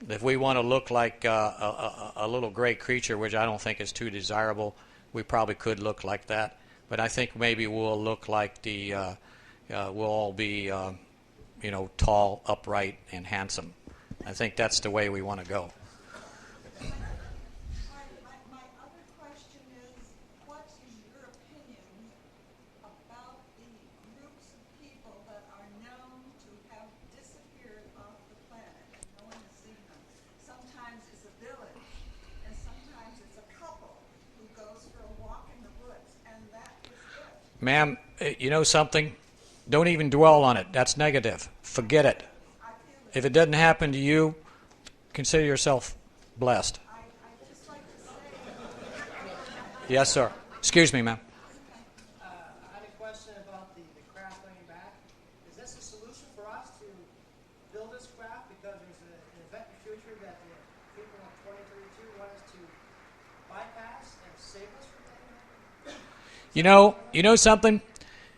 If we want to look like a little gray creature, which I don't think is too desirable, we probably could look like that. But I think maybe we'll look like we'll all be, tall, upright, and handsome. I think that's the way we want to go. My other question is, what is your opinion about the groups of people that are known to have disappeared off the planet and no one has seen them? Sometimes it's a village, and sometimes it's a couple who goes for a walk in the woods, and that is it. Ma'am, you know something? Don't even dwell on it. That's negative. Forget it. If it doesn't happen to you, consider yourself blessed. I'd just like to say, Yes, sir. Excuse me, ma'am. I had a question about the craft going back. Is this a solution for us to build this craft because there's an event in the future that the people in 2032 want us to bypass and save us from that? You know something?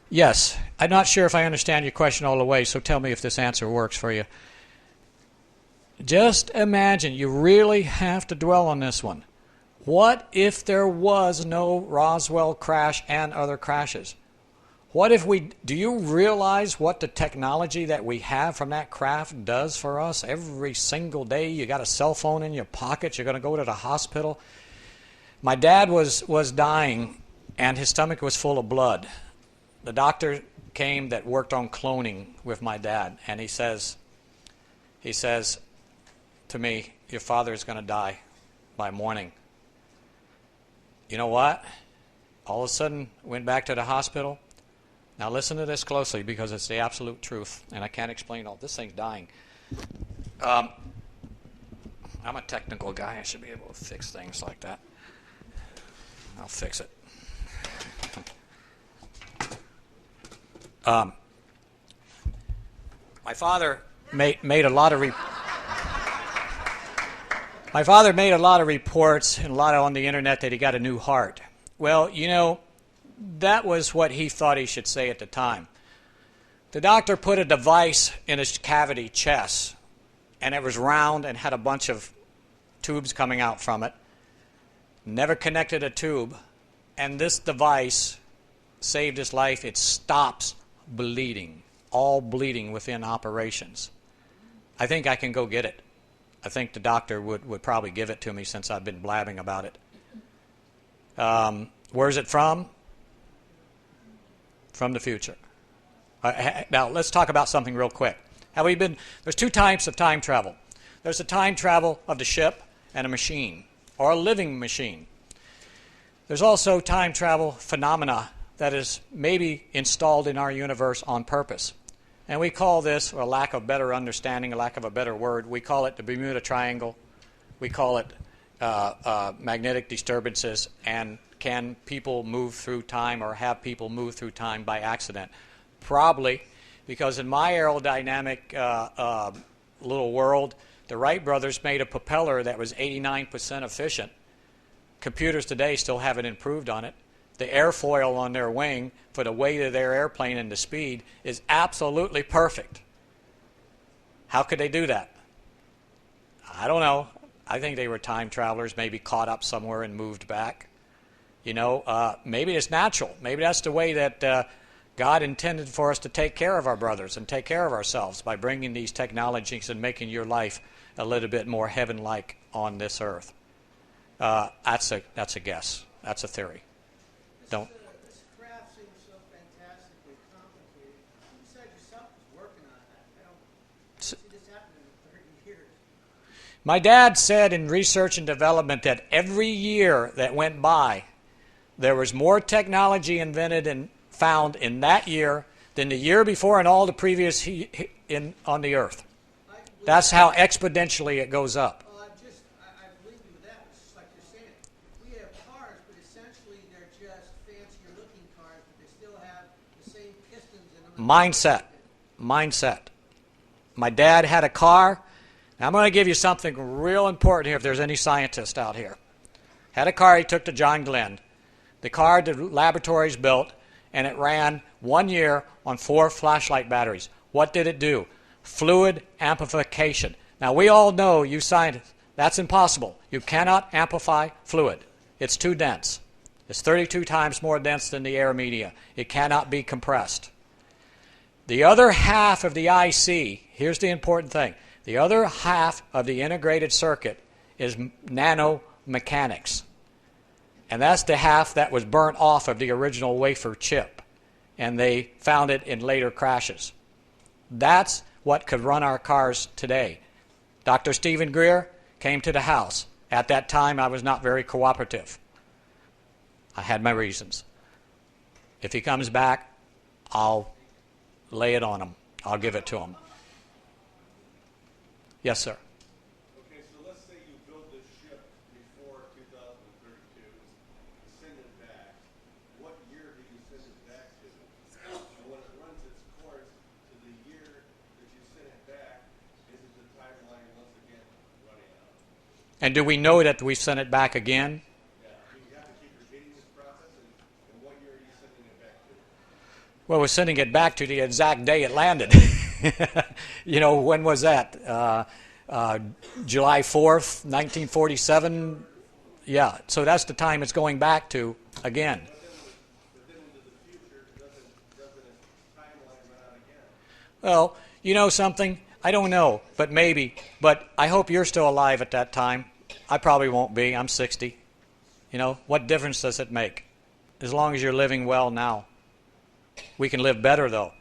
Yes. I'm not sure if I understand your question all the way, so tell me if this answer works for you. Just imagine, you really have to dwell on this one. What if there was no Roswell crash and other crashes? What if do you realize what the technology that we have from that craft does for us every single day? You got a cell phone in your pocket, you're going to go to the hospital. My dad was dying and his stomach was full of blood. The doctor came that worked on cloning with my dad, and he says to me, your father is going to die by morning. You know what? All of a sudden, went back to the hospital. Now listen to this closely because it's the absolute truth, and I can't explain all. This thing's dying. I'm a technical guy. I should be able to fix things like that. I'll fix it. My father made a lot of reports and a lot on the internet that he got a new heart. Well, that was what he thought he should say at the time. The doctor put a device in his cavity chest, and it was round and had a bunch of tubes coming out from it. Never connected a tube, and this device saved his life. It stops bleeding, all bleeding within operations. I think I can go get it. I think the doctor would probably give it to me since I've been blabbing about it. Where's it from? From the future. Now, let's talk about something real quick. There's two types of time travel. There's the time travel of the ship and a machine, or a living machine. There's also time travel phenomena that is maybe installed in our universe on purpose. And we call this, or a lack of better understanding, a lack of a better word, we call it the Bermuda Triangle. We call it magnetic disturbances. And can people move through time, or have people move through time by accident? Probably, because in my aerodynamic little world, the Wright brothers made a propeller that was 89% efficient. Computers today still haven't improved on it. The airfoil on their wing for the weight of their airplane and the speed is absolutely perfect. How could they do that? I don't know. I think they were time travelers, maybe caught up somewhere and moved back. Maybe it's natural. Maybe that's the way that God intended for us to take care of our brothers and take care of ourselves, by bringing these technologies and making your life a little bit more heaven-like on this earth. That's a guess. That's a theory. Don't. This craft seems so fantastically complicated. You said yourself was working on that. I don't see this happening in 30 years. My dad said in research and development that every year that went by, there was more technology invented and found in that year than the year before and all the previous on the earth. That's how exponentially it goes up. Well, I believe you with that. It's just like you're saying. We have cars, but essentially they're just fancier looking cars, but they still have the same pistons in them. Mindset. My dad had a car. Now I'm going to give you something real important here if there's any scientists out here. Had a car he took to John Glenn. The car the laboratories built, and it ran 1 year on 4 flashlight batteries. What did it do? Fluid amplification. Now we all know, you scientists, that's impossible. You cannot amplify fluid. It's too dense. It's 32 times more dense than the air media. It cannot be compressed. The other half of the IC, here's the important thing, the other half of the integrated circuit is nanomechanics. And that's the half that was burnt off of the original wafer chip. And they found it in later crashes. That's what could run our cars today. Dr. Stephen Greer came to the house. At that time, I was not very cooperative. I had my reasons. If he comes back, I'll lay it on him. I'll give it to him. Yes, sir. Okay, so let's say you build this ship before 2032, send it back. What year do you send it back to? And when it runs its course to the year that you sent it back, is it the timeline once again running out? And do we know that we've sent it back again? Yeah, you have to keep repeating this process, and what year are you sending it back to? Well, we're sending it back to the exact day it landed. When was that? July 4th, 1947? Yeah, so that's the time it's going back to again. But then into the future, doesn't its timeline run out again? Well, you know something? I don't know, but maybe. But I hope you're still alive at that time. I probably won't be. I'm 60. What difference does it make? As long as you're living well now. We can live better, though.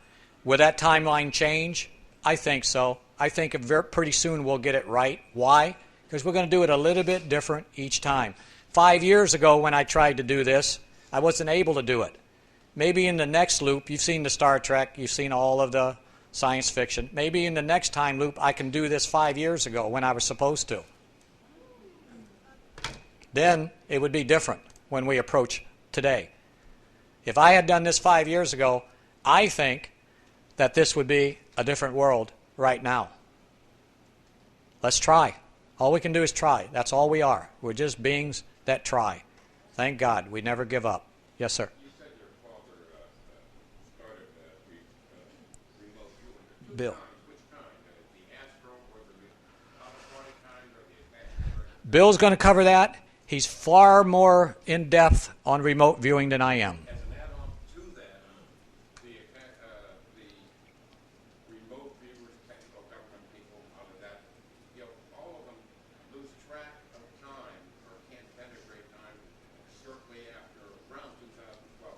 Will that timeline change? I think so. I think pretty soon we'll get it right. Why? Because we're going to do it a little bit different each time. 5 years ago when I tried to do this, I wasn't able to do it. Maybe in the next loop, you've seen the Star Trek, you've seen all of the science fiction. Maybe in the next time loop, I can do this 5 years ago when I was supposed to. Then it would be different when we approach today. If I had done this 5 years ago, I think that this would be a different world right now. Let's try. All we can do is try. That's all we are. We're just beings that try. Thank God. We never give up. Yes, sir. You said your father started remote viewing. Bill. Which kind? The Astro or the Panasonic kind or the advanced version? Bill's going to cover that. He's far more in-depth on remote viewing than I am. As an add-on to that, the remote viewers, technical government people, out of that, all of them lose track of time or can't integrate time shortly after around 2012.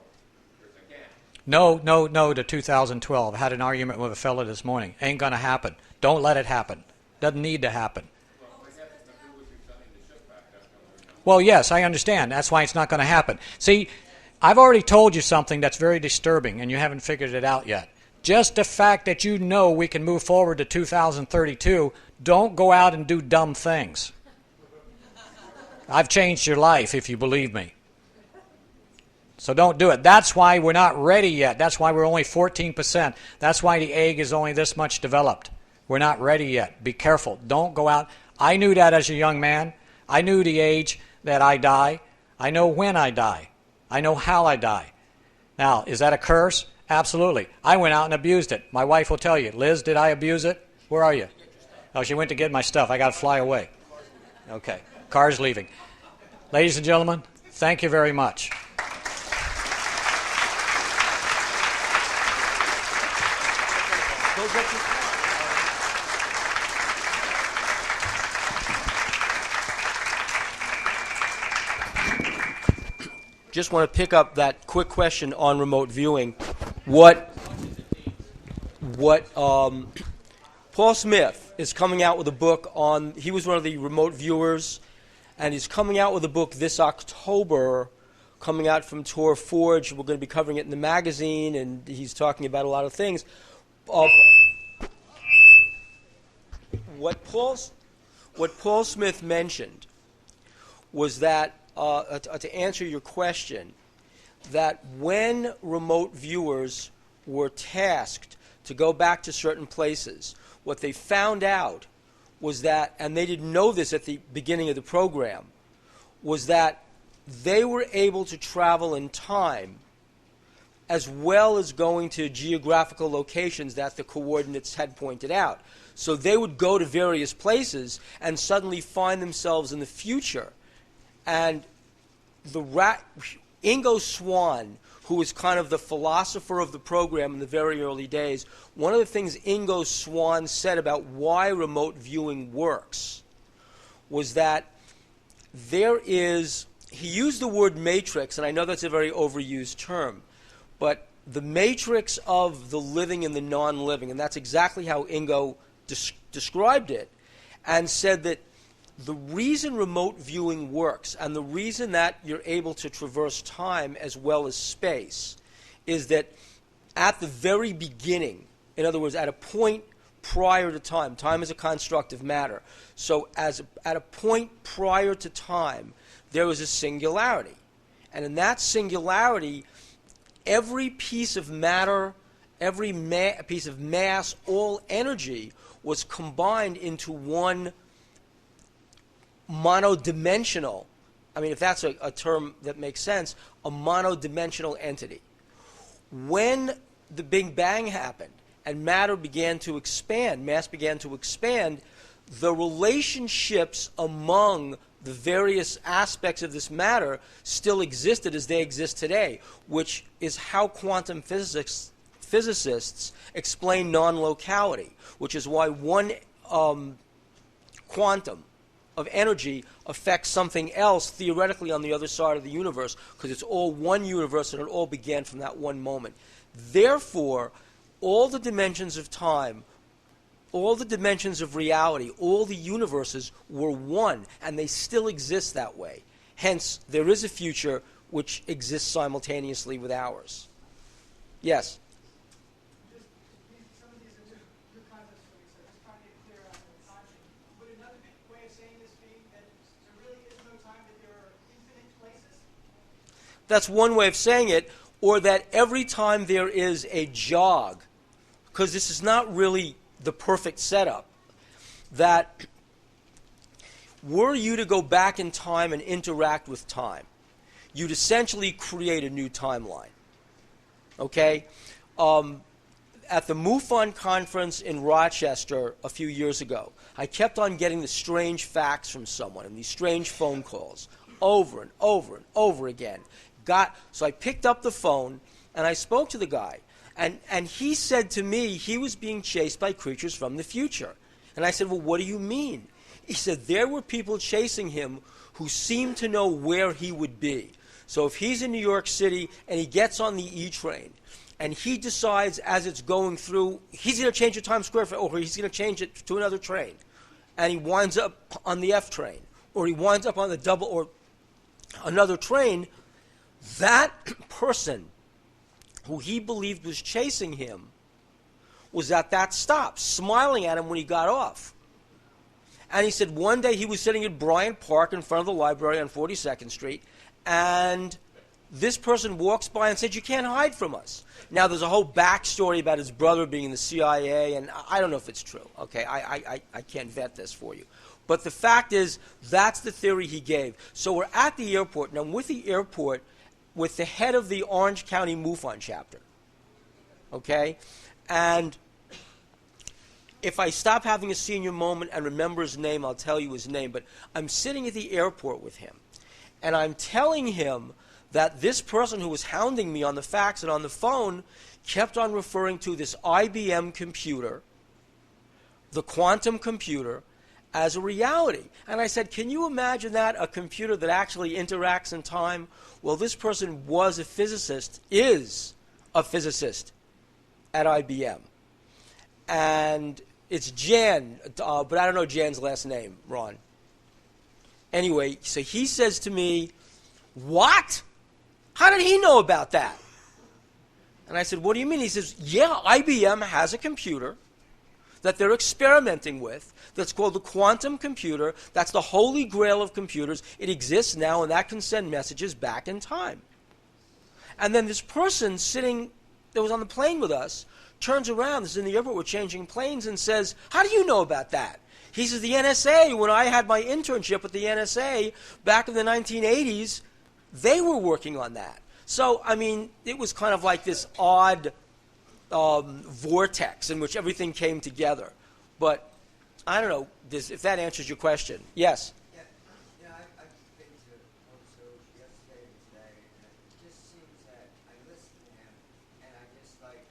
There's a gap. No to 2012. I had an argument with a fellow this morning. Ain't going to happen. Don't let it happen. Doesn't need to happen. Well, yes, I understand. That's why it's not going to happen. See, I've already told you something that's very disturbing, and you haven't figured it out yet. Just the fact that you know we can move forward to 2032, don't go out and do dumb things. I've changed your life, if you believe me. So don't do it. That's why we're not ready yet. That's why we're only 14%. That's why the egg is only this much developed. We're not ready yet. Be careful. Don't go out. I knew that as a young man. I knew the age that I die. I know when I die. I know how I die. Now, is that a curse? Absolutely. I went out and abused it. My wife will tell you. Liz, did I abuse it? Where are you? Oh, she went to get my stuff. I got to fly away. Okay. Car's leaving. Ladies and gentlemen, thank you very much. Just want to pick up that quick question on remote viewing. What Paul Smith is coming out with a book on, he was one of the remote viewers, and he's coming out with a book this October, coming out from Tor Forge. We're going to be covering it in the magazine, and he's talking about a lot of things. What Paul Smith mentioned was that, to answer your question, that when remote viewers were tasked to go back to certain places, what they found out was that, and they didn't know this at the beginning of the program, was that they were able to travel in time as well as going to geographical locations that the coordinates had pointed out. So they would go to various places and suddenly find themselves in the future. And Ingo Swann, who was kind of the philosopher of the program in the very early days, one of the things Ingo Swann said about why remote viewing works was that he used the word matrix, and I know that's a very overused term, but the matrix of the living and the non-living, and that's exactly how Ingo described it, and said that the reason remote viewing works and the reason that you're able to traverse time as well as space is that at the very beginning, in other words, at a point prior to time, time is a construct of matter. So at a point prior to time, there was a singularity. And in that singularity, every piece of matter, every piece of mass, all energy was combined into one monodimensional, I mean, if that's a term that makes sense, a monodimensional entity. When the Big Bang happened and matter began to expand, mass began to expand, the relationships among the various aspects of this matter still existed as they exist today, which is how quantum physicists explain non-locality, which is why one quantum of energy affects something else theoretically on the other side of the universe, because it's all one universe and it all began from that one moment. Therefore, all the dimensions of time, all the dimensions of reality, all the universes were one, and they still exist that way. Hence, there is a future which exists simultaneously with ours. Yes? Some of these are new concepts for me, so just trying to get clear on the timing. Would another way of saying this be that there really is no time, that there are infinite places? That's one way of saying it, or that every time there is a jog, because this is not really the perfect setup, that were you to go back in time and interact with time, you'd essentially create a new timeline. Okay? At the MUFON conference in Rochester a few years ago, I kept on getting the strange facts from someone and these strange phone calls over and over and over again. So I picked up the phone and I spoke to the guy. And he said to me he was being chased by creatures from the future. And I said, well, what do you mean? He said there were people chasing him who seemed to know where he would be. So if he's in New York City and he gets on the E train and he decides as it's going through, he's going to change the Times Square, or he's going to change it to another train, and he winds up on the F train, or he winds up on the double or another train, That person who he believed was chasing him was at that stop, smiling at him when he got off. And he said one day he was sitting at Bryant Park in front of the library on 42nd Street, and this person walks by and said, "You can't hide from us." Now, there's a whole backstory about his brother being in the CIA, and I don't know if it's true. Okay, I can't vet this for you. But the fact is, that's the theory he gave. So we're at the airport, and I'm with the airport with the head of the Orange County MUFON chapter. Okay? And if I stop having a senior moment and remember his name, I'll tell you his name. But I'm sitting at the airport with him, and I'm telling him that this person who was hounding me on the fax and on the phone kept on referring to this IBM computer, the quantum computer, as a reality. And I said, can you imagine that, a computer that actually interacts in time? Well, this person was a physicist, is a physicist at IBM. And it's Jan, but I don't know Jan's last name, Ron. Anyway, so he says to me, "What? How did he know about that?" And I said, "What do you mean?" He says, "Yeah, IBM has a computer that they're experimenting with that's called the quantum computer. That's the holy grail of computers. It exists now, and that can send messages back in time." And then this person sitting that was on the plane with us turns around, this is in the airport, we're changing planes, and says, "How do you know about that?" He says, "The NSA, when I had my internship with the NSA back in the 1980s, they were working on that." So, I mean, it was kind of like this odd vortex in which everything came together. But I don't know if that answers your question. Yes? Yeah, I've been to Corso yesterday and today, and it just seems that I listen to him, and I just like,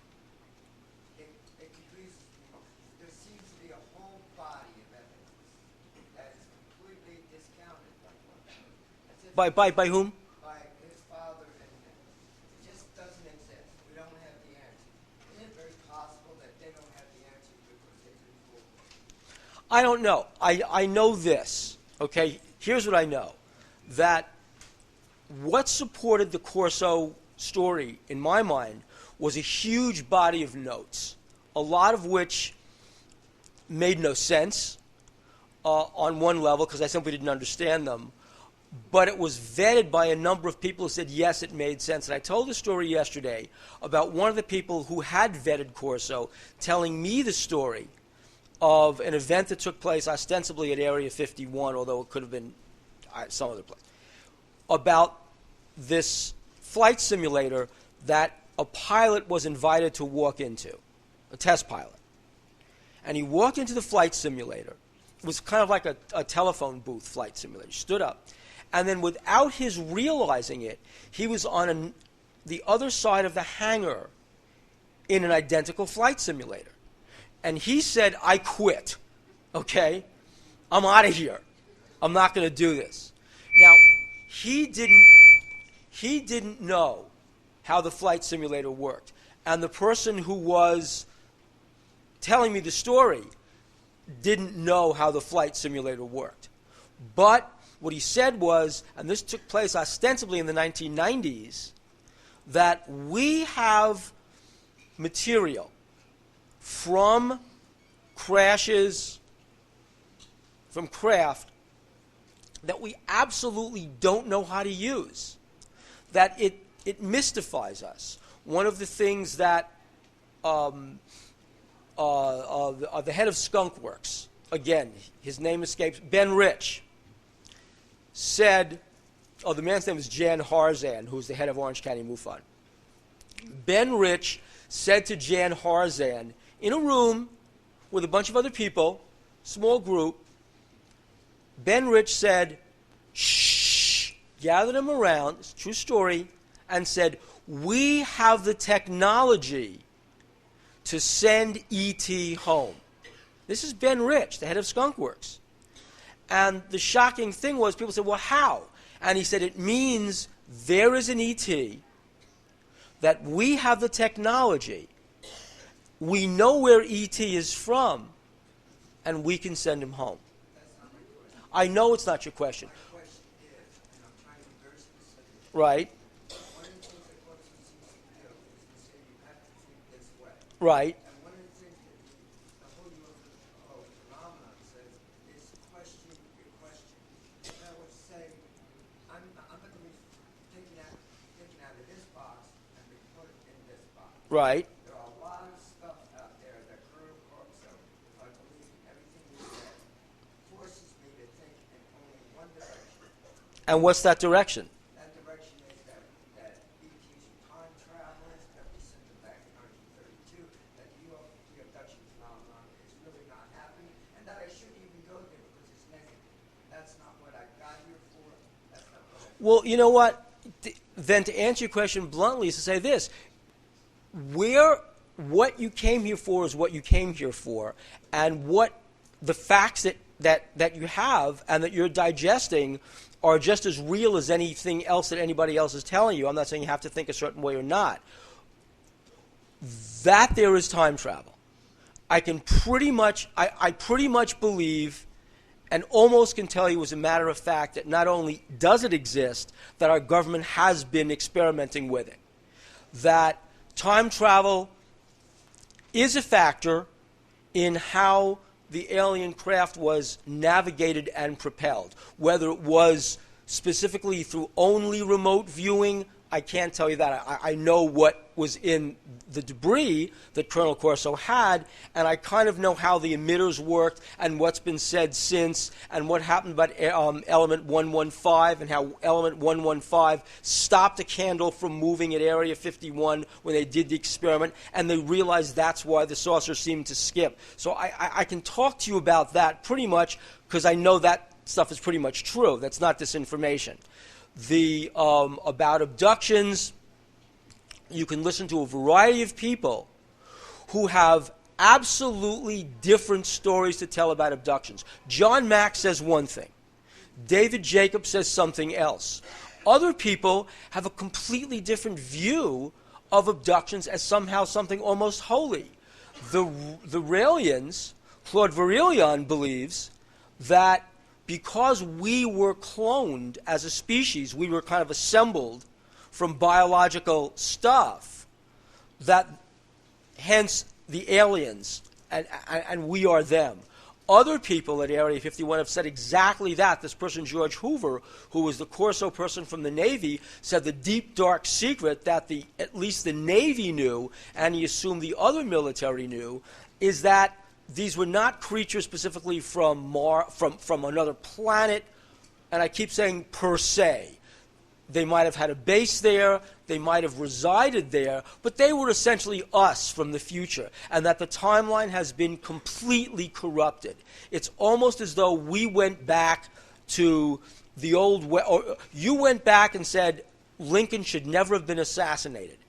it confuses me. There seems to be a whole body of evidence that is completely discounted by one another. By whom? By his father and him. It just doesn't exist. We don't have the answer. Is it very possible that they don't have the answer because they couldn't fool us? I don't know. I know this. Okay, here's what I know. That what supported the Corso story, in my mind, was a huge body of notes, a lot of which made no sense on one level because I simply didn't understand them. But it was vetted by a number of people who said, yes, it made sense. And I told the story yesterday about one of the people who had vetted Corso telling me the story of an event that took place ostensibly at Area 51, although it could have been some other place, about this flight simulator that a pilot was invited to walk into, a test pilot. And he walked into the flight simulator. It was kind of like a telephone booth flight simulator. He stood up. And then without his realizing it, he was on the other side of the hangar in an identical flight simulator. And he said, "I quit, okay? I'm out of here. I'm not going to do this." Now, he didn't know how the flight simulator worked. And the person who was telling me the story didn't know how the flight simulator worked. But what he said was, and this took place ostensibly in the 1990s, that we have material from crashes, from craft, that we absolutely don't know how to use, that it mystifies us. One of the things that the head of Skunk Works, again, his name escapes, Ben Rich, said, the man's name is Jan Harzan, who's the head of Orange County MUFON. Ben Rich said to Jan Harzan, in a room with a bunch of other people, small group, Ben Rich said, "Shh," gathered them around, it's a true story, and said, "We have the technology to send E.T. home." This is Ben Rich, the head of Skunk Works. And the shocking thing was, people said, "Well, how?" And he said, "It means there is an ET, that we have the technology, we know where ET is from, and we can send him home." I know it's not your question. My question is, and I'm trying to be very specific. Right. Right. And one of the things that the whole UFO phenomenon says is question your question. And I would say, I'm going to be taken out of this box and be put in this box. Right. There are a lot of stuff out there that Colonel Corso, if I believe everything he said, forces me to think in only one direction. And what's that direction? That direction is that ETs are time travelers, that we sent them back in 1932, that the abduction phenomenon is really not happening, and that I shouldn't even go there because it's negative. That's not what I got here for. That's not what I... Well, you know what? Then to answer your question bluntly is to say this. What you came here for is what you came here for, and what the facts that you have and that you're digesting are just as real as anything else that anybody else is telling you. I'm not saying you have to think a certain way or not. That there is time travel. I pretty much believe and almost can tell you as a matter of fact that not only does it exist, that our government has been experimenting with it. That time travel is a factor in how the alien craft was navigated and propelled. Whether it was specifically through only remote viewing, I can't tell you that. I know what was in the debris that Colonel Corso had, and I kind of know how the emitters worked and what's been said since and what happened about element 115 and how element 115 stopped a candle from moving at Area 51 when they did the experiment, and they realized that's why the saucer seemed to skip. So I can talk to you about that pretty much because I know that stuff is pretty much true. That's not disinformation. About abductions, you can listen to a variety of people who have absolutely different stories to tell about abductions. John Mack says one thing. David Jacobs says something else. Other people have a completely different view of abductions as somehow something almost holy. The Raelians, Claude Varelian believes that because we were cloned as a species, we were kind of assembled from biological stuff, that hence the aliens, and we are them. Other people at Area 51 have said exactly that. This person, George Hoover, who was the Corso person from the Navy, said the deep, dark secret that at least the Navy knew, and he assumed the other military knew, is that these were not creatures specifically from another planet, and I keep saying per se. They might have had a base there, they might have resided there, but they were essentially us from the future, and that the timeline has been completely corrupted. It's almost as though we went back to the old way, or you went back and said Lincoln should never have been assassinated.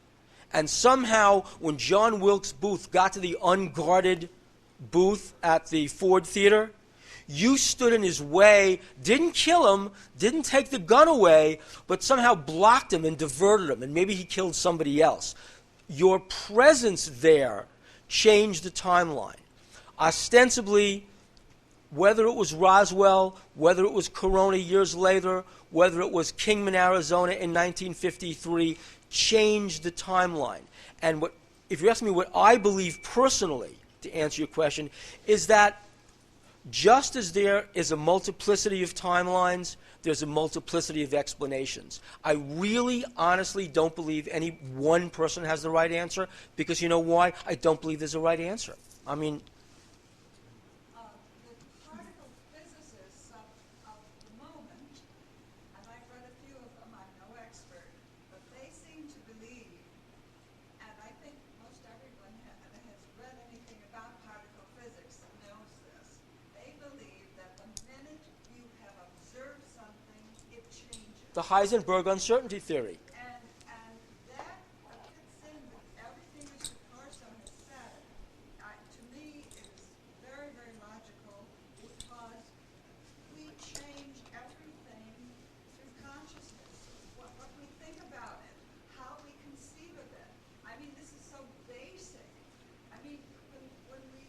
And somehow, when John Wilkes Booth got to the unguarded booth at the Ford Theater, you stood in his way, didn't kill him, didn't take the gun away, but somehow blocked him and diverted him, and maybe he killed somebody else. Your presence there changed the timeline. Ostensibly, whether it was Roswell, whether it was Corona years later, whether it was Kingman, Arizona in 1953, changed the timeline. And if you ask me what I believe personally, to answer your question, is that just as there is a multiplicity of timelines, there's a multiplicity of explanations. I really, honestly don't believe any one person has the right answer, because you know why? I don't believe there's a right answer. I mean, the particle physicists of the moment, and I've read a few of them, I'm no expert, but they seem to believe, and I think most everyone that has read anything about particle physics knows this, they believe that the minute you have observed something, it changes. the Heisenberg uncertainty theory. And that fits in with everything Mr. Corso has said. To me, it is very, very logical, because we change everything through consciousness. What we think about it, how we conceive of it. I mean, this is so basic. I mean, when we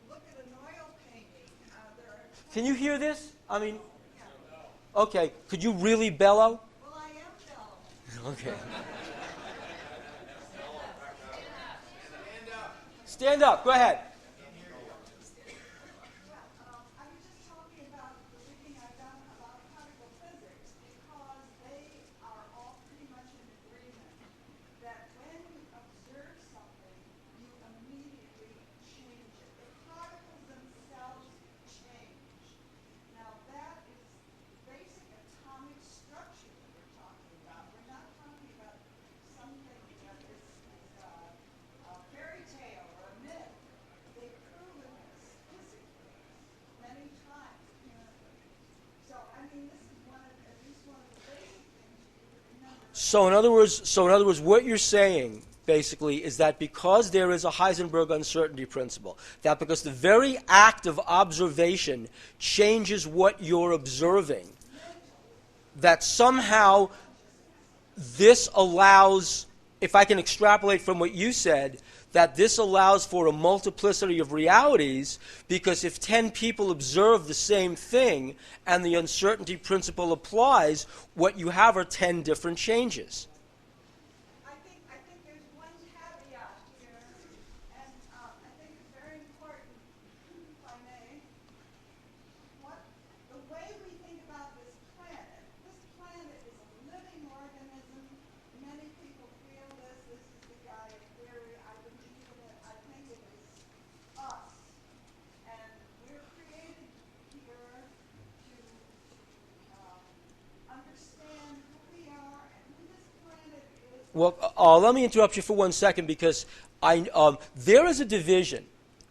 look at an oil painting, there are... Can you hear this? I mean, Yeah. okay, could you really bellow? Well, I am bellowing. Okay. Stand up. Stand up. Go ahead. I was just talking about the reading I've done about particle physics because they are all pretty much in agreement that when you observe something, you immediately change it. The particles themselves change. Now that is basic atomic structure that we're talking about. We're not talking about something that is a fairy tale or a myth. They've proven this physically many times, apparently. So, I mean, this is at least one of the basic things you could remember. So in other words, what you're saying basically is that because there is a Heisenberg uncertainty principle, that because the very act of observation changes what you're observing, that somehow this allows, if I can extrapolate from what you said, that this allows for a multiplicity of realities, because if 10 people observe the same thing and the uncertainty principle applies, what you have are 10 different changes. I think there's one caveat here, and I think it's very important, if I may. The way we think about this planet is a living organism. Many people feel this. This is the Gaia theory. I believe in it. I think it is us. And we're created here to understand who we are and who this planet is. Well, let me interrupt you for 1 second, because there is a division,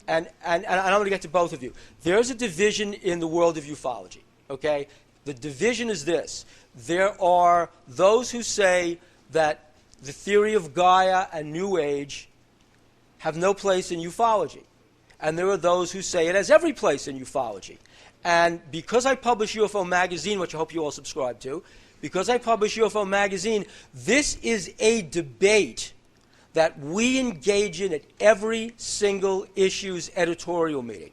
and I'm going to get to both of you. There is a division in the world of ufology, okay? The division is this. There are those who say that the theory of Gaia and New Age have no place in ufology. And there are those who say it has every place in ufology. And because I publish UFO Magazine, which I hope you all subscribe to, because I publish UFO Magazine, this is a debate that we engage in at every single issue's editorial meeting.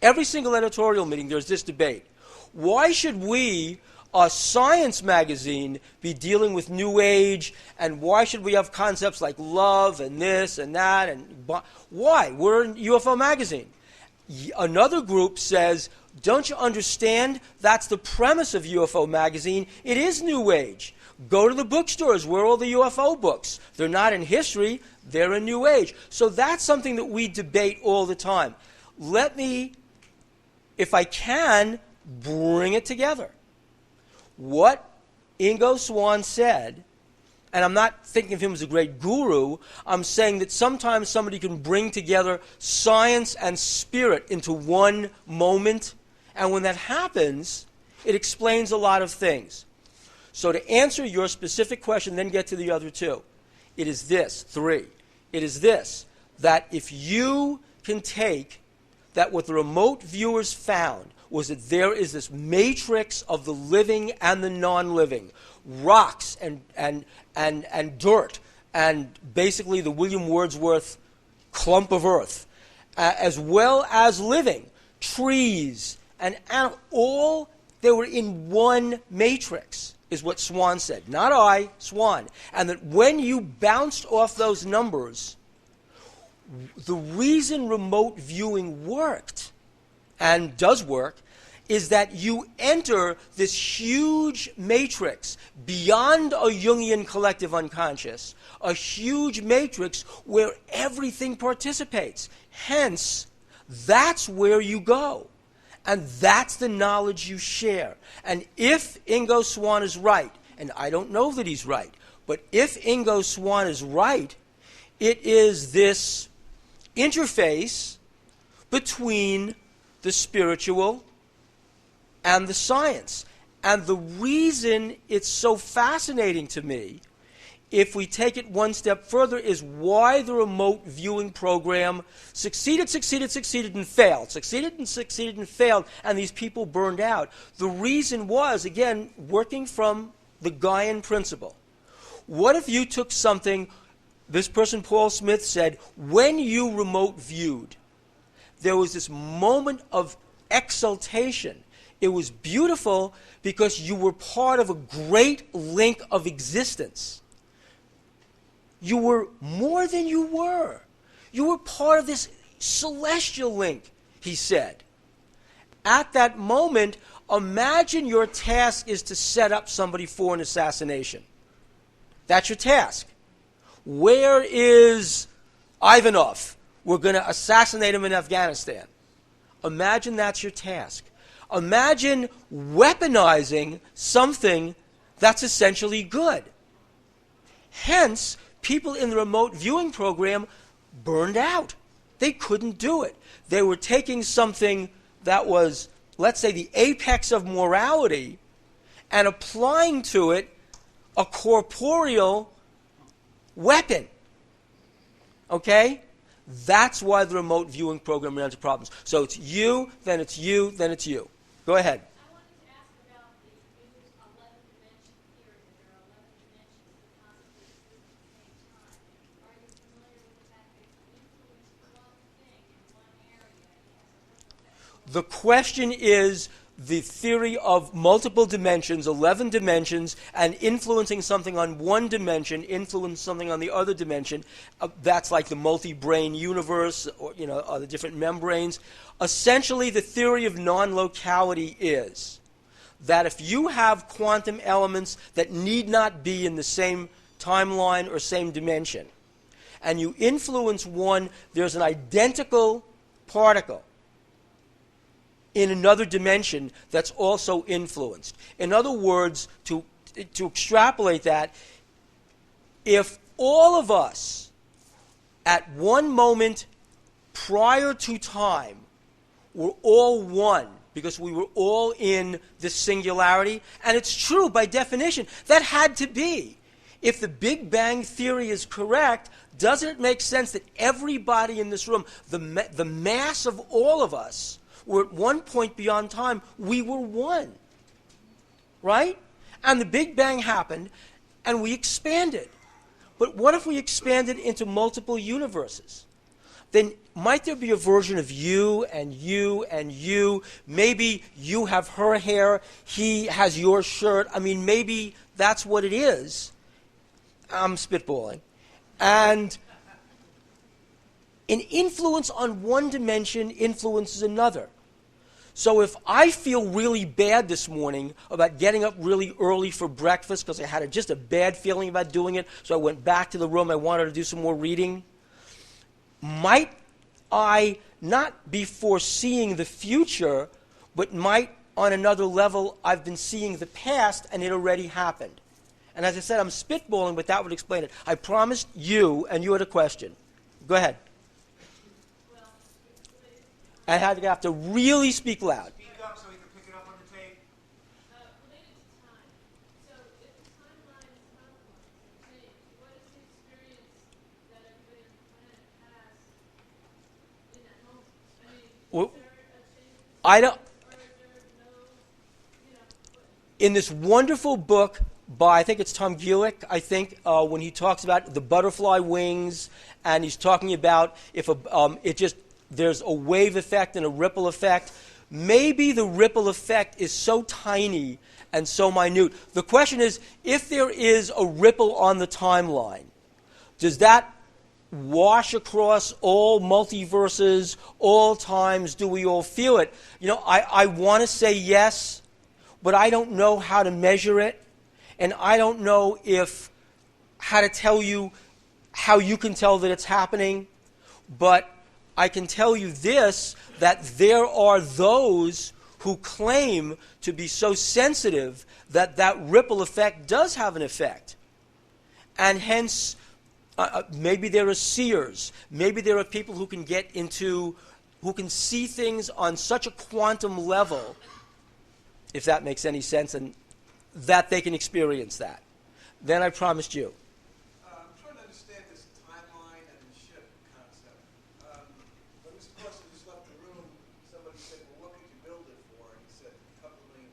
Every single editorial meeting, there's this debate. Why should we, a science magazine, be dealing with New Age, and why should we have concepts like love and this and that? And why? We're in UFO Magazine. Another group says, don't you understand? That's the premise of UFO Magazine. It is New Age. Go to the bookstores. Where are all the UFO books? They're not in history. They're in New Age. So that's something that we debate all the time. Let me, if I can, bring it together. What Ingo Swann said, and I'm not thinking of him as a great guru, I'm saying that sometimes somebody can bring together science and spirit into one moment, and when that happens, it explains a lot of things. So to answer your specific question, then get to the other two, it is this, three. It is this, that if you can take that what the remote viewers found was that there is this matrix of the living and the non-living, rocks and dirt, and basically the William Wordsworth clump of earth, as well as living, trees, and all, they were in one matrix, is what Swann said. Not I, Swann. And that when you bounced off those numbers, the reason remote viewing worked, and does work, is that you enter this huge matrix beyond a Jungian collective unconscious, a huge matrix where everything participates. Hence, that's where you go. And that's the knowledge you share. And if Ingo Swann is right, and I don't know that he's right, but if Ingo Swann is right, it is this interface between the spiritual and the science. And the reason it's so fascinating to me, if we take it one step further, is why the remote viewing program succeeded, and failed. Succeeded and failed, and these people burned out. The reason was, again, working from the Gaian principle. What if you took something, this person, Paul Smith, said, when you remote viewed, there was this moment of exaltation. It was beautiful because you were part of a great link of existence. You were more than you were. You were part of this celestial link, he said. At that moment, imagine your task is to set up somebody for an assassination. That's your task. Where is Ivanov? We're going to assassinate him in Afghanistan. Imagine that's your task. Imagine weaponizing something that's essentially good. Hence, people in the remote viewing program burned out. They couldn't do it. They were taking something that was, let's say, the apex of morality and applying to it a corporeal weapon. Okay? That's why the remote viewing program ran into problems. So it's you, then it's you, then it's you. Go ahead. I wanted to ask about the new 11-dimension theory, that there are 11 dimensions that possibly exist at the same time. Are you familiar with the fact that if you influence one thing in one area, it has a ripple effect? The question is the theory of multiple dimensions, 11 dimensions, and influencing something on one dimension, influence something on the other dimension. That's like the multi-brain universe, or the different membranes. Essentially, the theory of non-locality is that if you have quantum elements that need not be in the same timeline or same dimension, and you influence one, there's an identical particle in another dimension that's also influenced. In other words, to extrapolate that, if all of us at one moment prior to time were all one, because we were all in this singularity, and it's true by definition, that had to be. If the Big Bang Theory is correct, doesn't it make sense that everybody in this room, the mass of all of us, were at one point beyond time, we were one. Right? And the Big Bang happened, and we expanded. But what if we expanded into multiple universes? Then might there be a version of you and you and you? Maybe you have her hair, he has your shirt. I mean, maybe that's what it is. I'm spitballing. And an influence on one dimension influences another. So if I feel really bad this morning about getting up really early for breakfast because I had just a bad feeling about doing it, so I went back to the room, I wanted to do some more reading, might I not be foreseeing the future, but might, on another level, I've been seeing the past and it already happened? And as I said, I'm spitballing, but that would explain it. I promised you, and you had a question. Go ahead. I have to really speak loud. Speak up so we can pick it up on the tape. Related to time. So if the timeline is changed, what is the experience that everybody on the planet has in that moment? I mean, Well, is there a change? I don't. Or is there no, In this wonderful book by, I think it's Tom Gillick, when he talks about the butterfly wings, and he's talking about if there's a wave effect and a ripple effect. Maybe the ripple effect is so tiny and so minute. The question is, if there is a ripple on the timeline, does that wash across all multiverses, all times? Do we all feel it? I want to say yes, but I don't know how to measure it, and I don't know how to tell you how you can tell that it's happening, but I can tell you this, that there are those who claim to be so sensitive that that ripple effect does have an effect. And hence, maybe there are seers. Maybe there are people who can who can see things on such a quantum level, if that makes any sense, and that they can experience that. Then I promised you. I'm trying to understand this timeline and the ship concept. When Mr. Corso just left the room, somebody said, well, what could you build it for? And he said, a couple $1 million.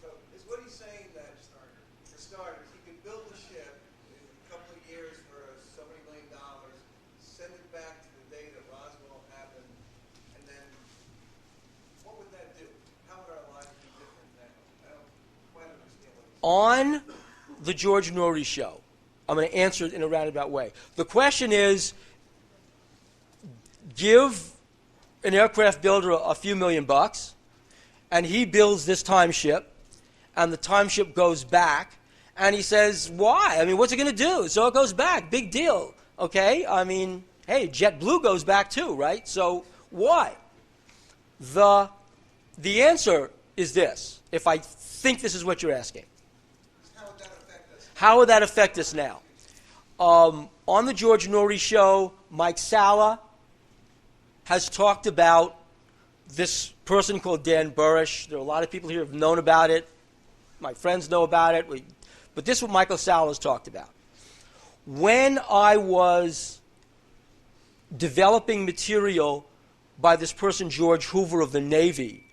So is what he's saying that, for starters, he could build a ship in a couple of years for so many $1 million, send it back to the day that Roswell happened, and then what would that do? How would our lives be different then? I don't quite understand what he's saying. On the George Norrie show, I'm going to answer it in a roundabout way. The question is, give an aircraft builder a few $1,000,000, and he builds this time ship, and the time ship goes back, and he says, why? I mean, what's it going to do? So it goes back. Big deal. Okay? I mean, hey, JetBlue goes back too, right? So why? The answer is this, if I think this is what you're asking. How would that affect us? How would that affect us now? On the George Norrie show, Mike Sala has talked about this person called Dan Burrish. There are a lot of people here who have known about it. My friends know about it. But this is what Michael Sala has talked about. When I was developing material by this person, George Hoover of the Navy,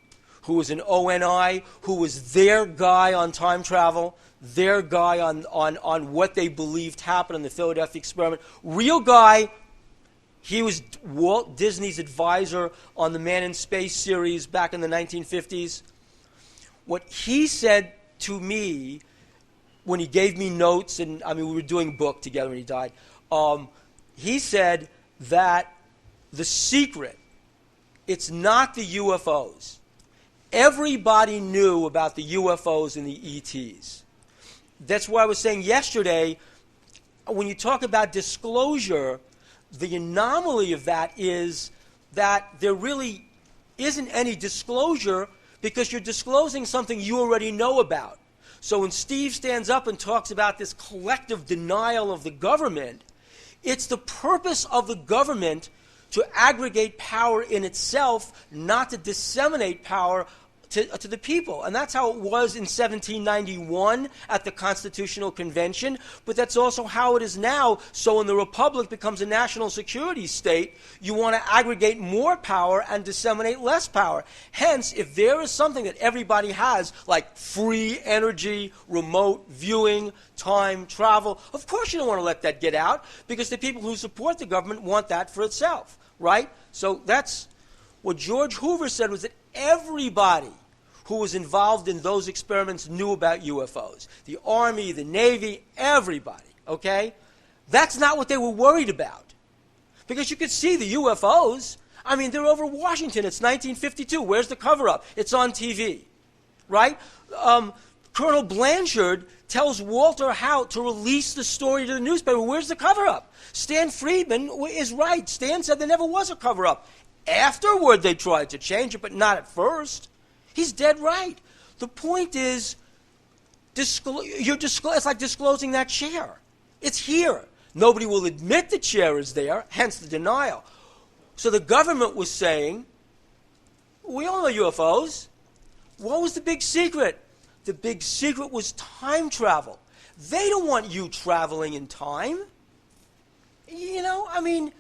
who was an ONI, who was their guy on time travel, their guy on what they believed happened in the Philadelphia experiment. Real guy. He was Walt Disney's advisor on the Man in Space series back in the 1950s. What he said to me when he gave me notes, and I mean we were doing a book together when he died, he said that the secret, it's not the UFOs. Everybody knew about the UFOs and the ETs. That's why I was saying yesterday, when you talk about disclosure, the anomaly of that is that there really isn't any disclosure because you're disclosing something you already know about. So when Steve stands up and talks about this collective denial of the government, it's the purpose of the government to aggregate power in itself, not to disseminate power to the people. And that's how it was in 1791 at the Constitutional Convention, but that's also how it is now. So when the Republic becomes a national security state, you want to aggregate more power and disseminate less power. Hence, if there is something that everybody has, like free energy, remote viewing, time travel, of course you don't want to let that get out, because the people who support the government want that for itself, right? So that's what George Hoover said, was that everybody who was involved in those experiments knew about UFOs. The Army, the Navy, everybody, okay? That's not what they were worried about. Because you could see the UFOs. I mean, they're over Washington. It's 1952. Where's the cover-up? It's on TV, right? Colonel Blanchard tells Walter how to release the story to the newspaper. Where's the cover-up? Stan Friedman is right. Stan said there never was a cover-up. Afterward, they tried to change it, but not at first. He's dead right. The point is, it's like disclosing that chair. It's here. Nobody will admit the chair is there, hence the denial. So the government was saying, we all know UFOs. What was the big secret? The big secret was time travel. They don't want you traveling in time. You know, I mean,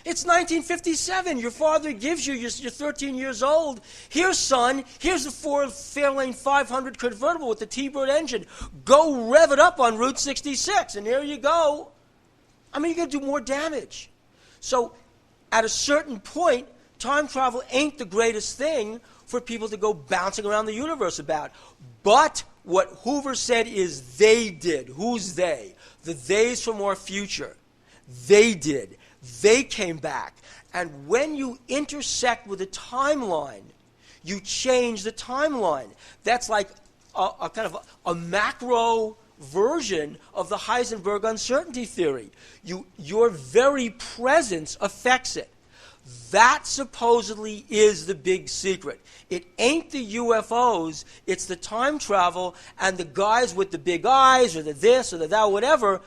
it's 1957. Your father gives you, you're 13 years old. Here's, son, here's a Ford Fairlane 500 convertible with the T-Bird engine. Go rev it up on Route 66, and there you go. I mean, you're going to do more damage. So at a certain point, time travel ain't the greatest thing for people to go bouncing around the universe about. But what Hoover said is they did. Who's they? The theys from our future. They did. They came back. And when you intersect with a timeline, you change the timeline. That's like a kind of a macro version of the Heisenberg uncertainty theory. Your very presence affects it. That supposedly is the big secret. It ain't the UFOs, it's the time travel, and the guys with the big eyes or the this or the that, whatever,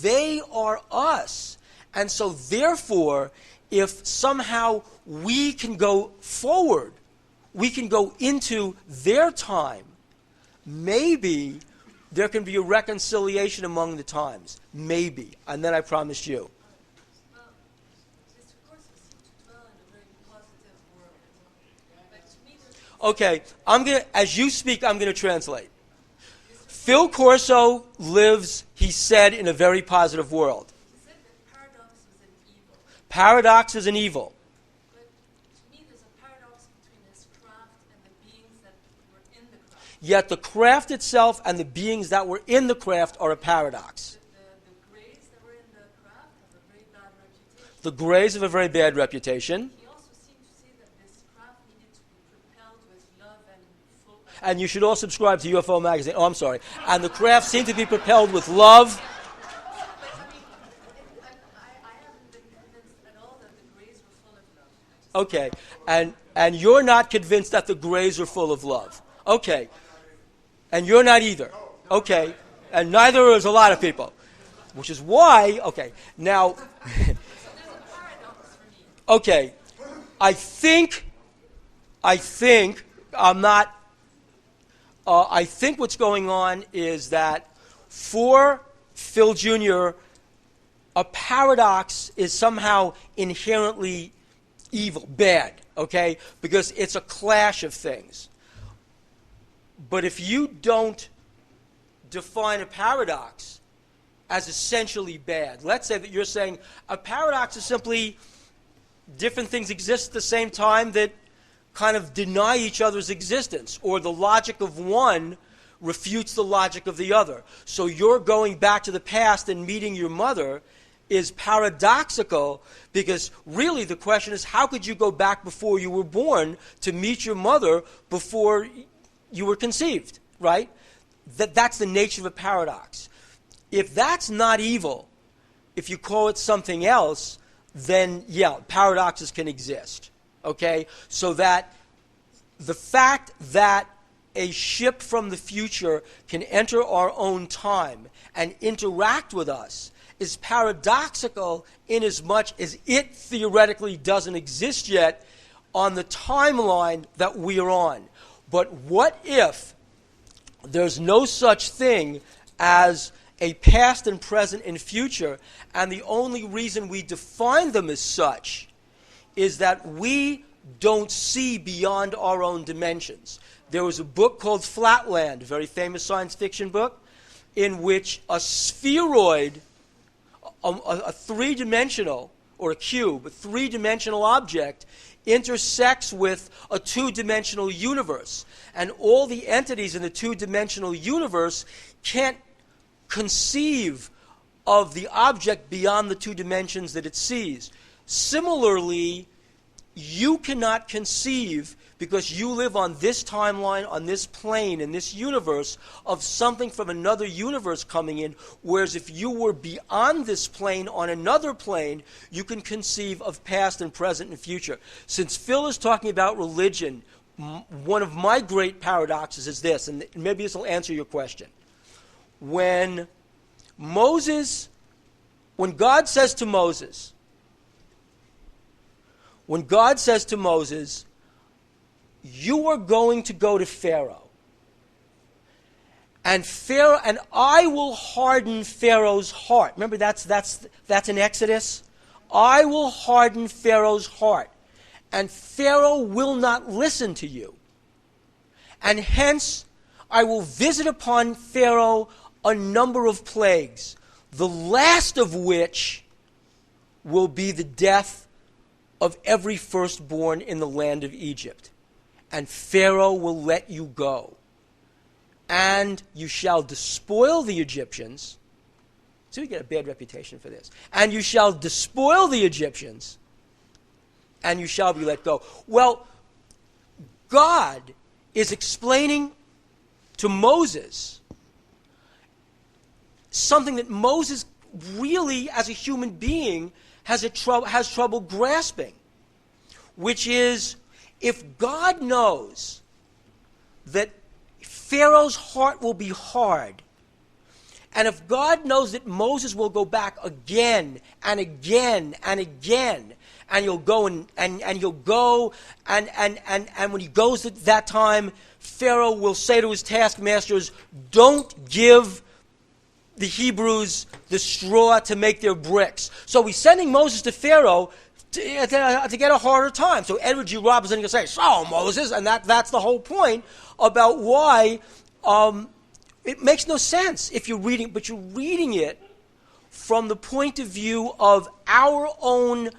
they are us. And so therefore, if somehow we can go forward, we can go into their time, maybe there can be a reconciliation among the times. Maybe. And then I promised you. Well, Mr. Corso seems to dwell in a very positive world. But to me, there's Okay, as you speak, I'm going to translate. Phil Corso lives, he said, in a very positive world. he said that paradox was an evil. Paradox is an evil. But to me, there's a paradox between his craft and the beings that were in the craft. Yet the craft itself and the beings that were in the craft are a paradox. The grays that were in the craft have a very bad reputation. The Greys have a very bad reputation. He also seemed to say that this craft needed to be propelled with love and full. And you should all subscribe to UFO Magazine. Oh, I'm sorry. And the craft seemed to be propelled with love. I haven't been convinced at all that the Greys were full of love. Okay. And you're not convinced that the Greys are full of love. Okay. And you're not either. Okay. And neither is a lot of people. Which is why, okay, now, okay, I think what's going on is that for Phil Jr., a paradox is somehow inherently evil, bad, okay, because it's a clash of things. But if you don't define a paradox as essentially bad, let's say that you're saying a paradox is simply different things exist at the same time that kind of deny each other's existence, or the logic of one refutes the logic of the other. So you're going back to the past and meeting your mother is paradoxical, because really the question is, how could you go back before you were born to meet your mother before you were conceived, right? That's the nature of a paradox. If that's not evil, if you call it something else, then yeah, paradoxes can exist, okay? So that the fact that a ship from the future can enter our own time and interact with us is paradoxical in as much as it theoretically doesn't exist yet on the timeline that we are on. But what if there's no such thing as a past and present and future, and the only reason we define them as such is that we don't see beyond our own dimensions? There was a book called Flatland, a very famous science fiction book, in which a spheroid, a three-dimensional, or a cube, a three-dimensional object, intersects with a two-dimensional universe. And all the entities in the two-dimensional universe can't conceive of the object beyond the two dimensions that it sees. Similarly, you cannot conceive, because you live on this timeline, on this plane, in this universe, of something from another universe coming in, whereas if you were beyond this plane, on another plane, you can conceive of past and present and future. Since Phil is talking about religion, one of my great paradoxes is this, and maybe this will answer your question. When God says to Moses, you are going to go to Pharaoh, and I will harden Pharaoh's heart. Remember, that's in Exodus. I will harden Pharaoh's heart, and Pharaoh will not listen to you. And hence, I will visit upon Pharaoh a number of plagues, the last of which will be the death of every firstborn in the land of Egypt. And Pharaoh will let you go. And you shall despoil the Egyptians. So you get a bad reputation for this. And you shall despoil the Egyptians, and you shall be let go. Well, God is explaining to Moses something that Moses really, as a human being, has trouble grasping, which is, if God knows that Pharaoh's heart will be hard, and if God knows that Moses will go back again and again and again, and he'll go and when he goes at that time, Pharaoh will say to his taskmasters, don't give the Hebrews the straw to make their bricks. So he's sending Moses to Pharaoh to get a harder time. So Edward G. Robinson can say, so Moses, and that's the whole point about why it makes no sense if you're reading, but you're reading it from the point of view of our own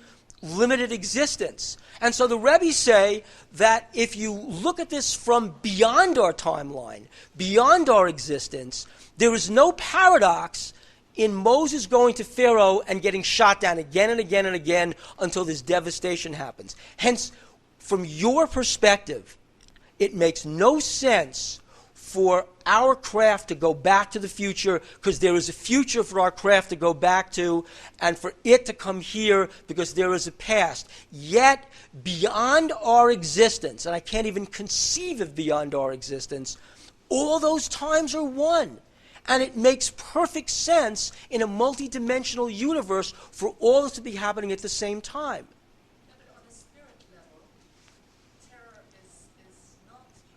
limited existence. And so the Rebbe say that if you look at this from beyond our timeline, beyond our existence, there is no paradox in Moses going to Pharaoh and getting shot down again and again and again until this devastation happens. Hence, from your perspective, it makes no sense for our craft to go back to the future because there is a future for our craft to go back to, and for it to come here because there is a past. Yet, beyond our existence, and I can't even conceive of beyond our existence, all those times are one. And it makes perfect sense in a multidimensional universe for all this to be happening at the same time. Yeah, but on a spirit level, terror is not good.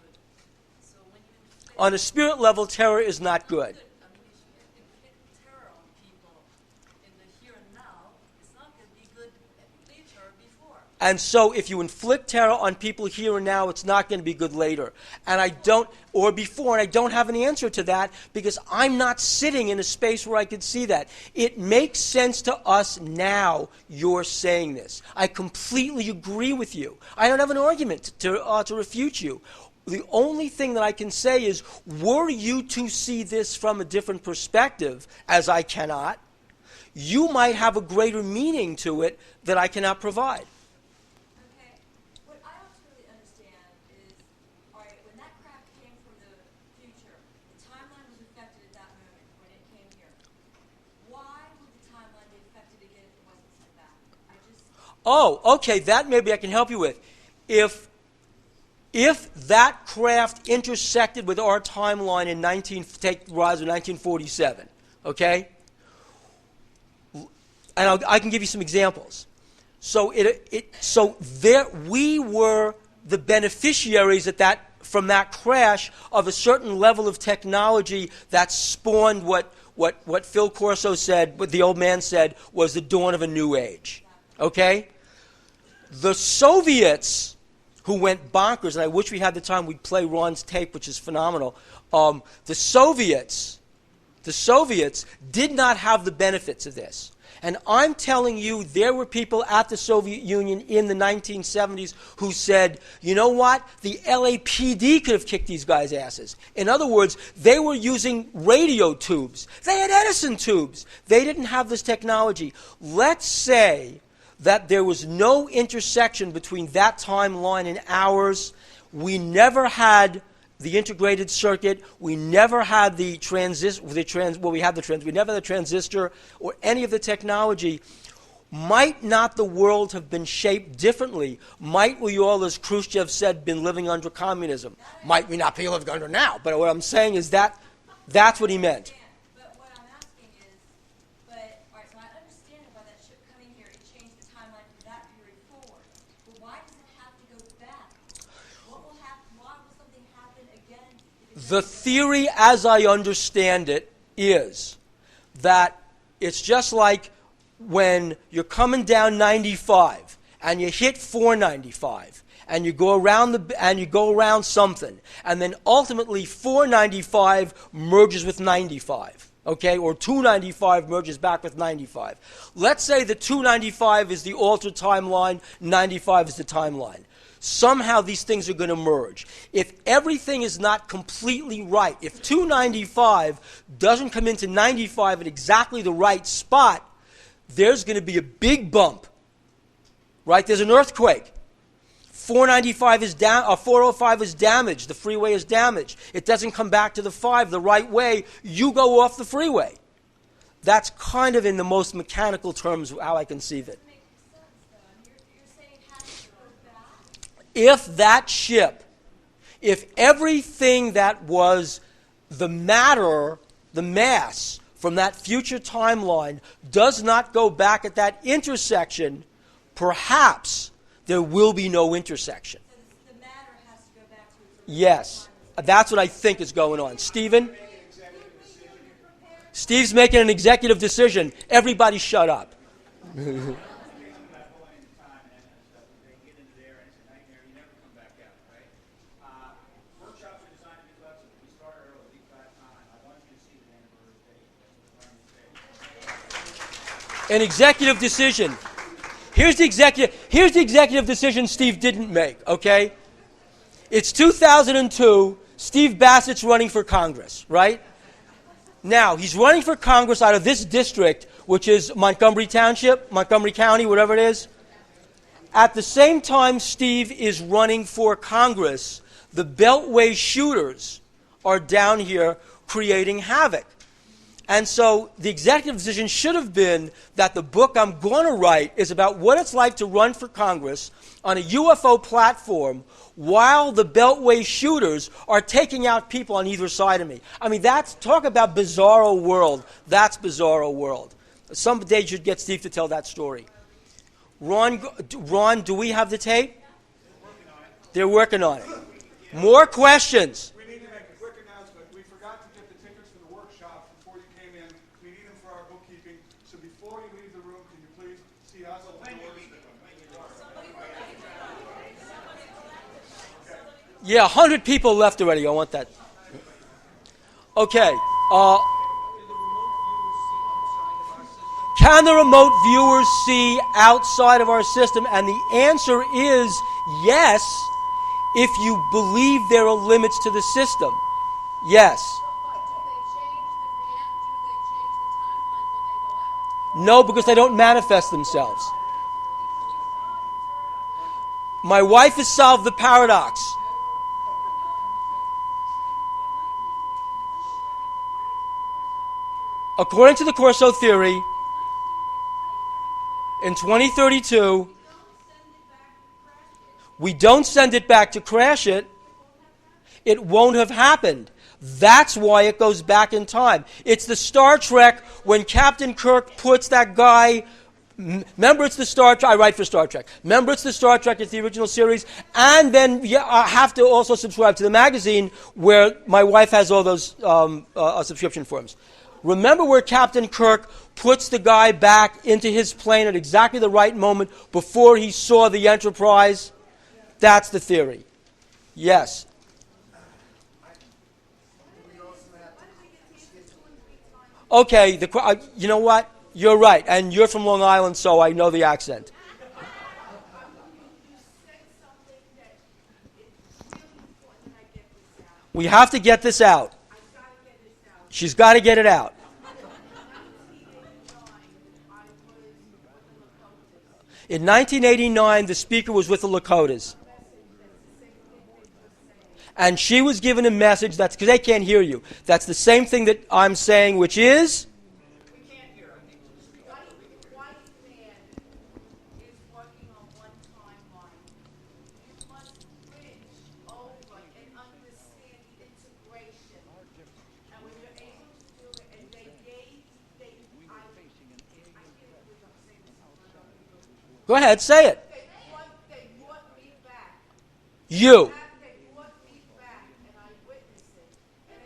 So when you inflict On a spirit level, terror is not good. I mean, if you inflict terror on people in the here and now, it's not going to be good later or before. And so if you inflict terror on people here and now, it's not going to be good later. And I don't, or before, and I don't have an answer to that because I'm not sitting in a space where I could see that. It makes sense to us now you're saying this. I completely agree with you. I don't have an argument to refute you. The only thing that I can say is, were you to see this from a different perspective, as I cannot, you might have a greater meaning to it that I cannot provide. Okay. What I don't really understand is, all right, when that craft came from the future, the timeline was affected at that moment when it came here. Why would the timeline be affected again if it wasn't sent back? I just... Oh, okay, that maybe I can help you with. If that craft intersected with our timeline in 1947, okay? And I can give you some examples. So we were the beneficiaries from that crash of a certain level of technology that spawned what Phil Corso said, what the old man said, was the dawn of a new age. Okay? The Soviets, who went bonkers, and I wish we had the time we'd play Ron's tape, which is phenomenal. The Soviets did not have the benefits of this. And I'm telling you, there were people at the Soviet Union in the 1970s who said, you know what? The LAPD could have kicked these guys' asses. In other words, they were using radio tubes. They had Edison tubes. They didn't have this technology. Let's say that there was no intersection between that timeline and ours. We never had the integrated circuit. We never had the transistor. We never had the transistor or any of the technology. Might not the world have been shaped differently? Might we all, as Khrushchev said, been living under communism? Might we not be living under now? But what I'm saying is that's what he meant. But what I'm asking is, all right, so I understand why that ship coming here, it changed the timeline from that period forward. But why does it have to go back? What will happen? Why will something happen again? The theory, as I understand it, is that it's just like when you're coming down 95 and you hit 495 and you go around something, and then ultimately 495 merges with 95. Okay, or 295 merges back with 95. Let's say that 295 is the altered timeline, 95 is the timeline. Somehow these things are going to merge. If everything is not completely right, if 295 doesn't come into 95 at exactly the right spot, there's going to be a big bump. Right? There's an earthquake. 495 is down, 405 is damaged. The freeway is damaged. It doesn't come back to the 5 the right way. You go off the freeway. That's kind of in the most mechanical terms how I conceive it. If that ship, if everything that was the matter, the mass from that future timeline does not go back at that intersection, perhaps there will be no intersection. So the matter has to go back to its original Yes, that's what I think is going on. Stephen? Steve's making an executive decision. Everybody shut up. An executive decision. Here's the executive decision Steve didn't make, okay? It's 2002. Steve Bassett's running for Congress, right? Now, he's running for Congress out of this district, which is Montgomery Township, Montgomery County, whatever it is. At the same time Steve is running for Congress, the Beltway shooters are down here creating havoc. And so the executive decision should have been that the book I'm going to write is about what it's like to run for Congress on a UFO platform while the Beltway shooters are taking out people on either side of me. I mean, talk about bizarro world. That's bizarro world. Someday you should get Steve to tell that story. Ron, do we have the tape? They're working on it. More questions? We need to make a quick announcement. We forgot to get the tickets for the workshop before you came in. We need them for our bookkeeping. So before you leave the room, can you please see us at the doors? Yeah, 100 people left already. I want that. Okay. Can the remote viewers see outside of our system? And the answer is yes, if you believe there are limits to the system. Yes. No, because they don't manifest themselves. My wife has solved the paradox. According to the Corso theory, in 2032, we don't send it back to crash it. It won't have happened. That's why it goes back in time. It's the Star Trek when Captain Kirk puts that guy. Remember, it's the Star Trek. I write for Star Trek. Remember, it's the Star Trek. It's the original series. And then I have to also subscribe to the magazine where my wife has all those subscription forms. Remember where Captain Kirk puts the guy back into his plane at exactly the right moment before he saw the Enterprise? That's the theory. Yes. Okay, you know what? You're right. And you're from Long Island, so I know the accent. We have to get this out. She's got to get it out. In 1989, the speaker was with the Lakotas. And she was given a message that's, because they can't hear you, that's the same thing that I'm saying, which is? We can't hear him. White man is working on one timeline. You must bridge over and understand the integration. And when you're able to do it, and I hear what I'm saying. Go ahead, say it. They brought me back. You. They brought me back, and I witnessed it. And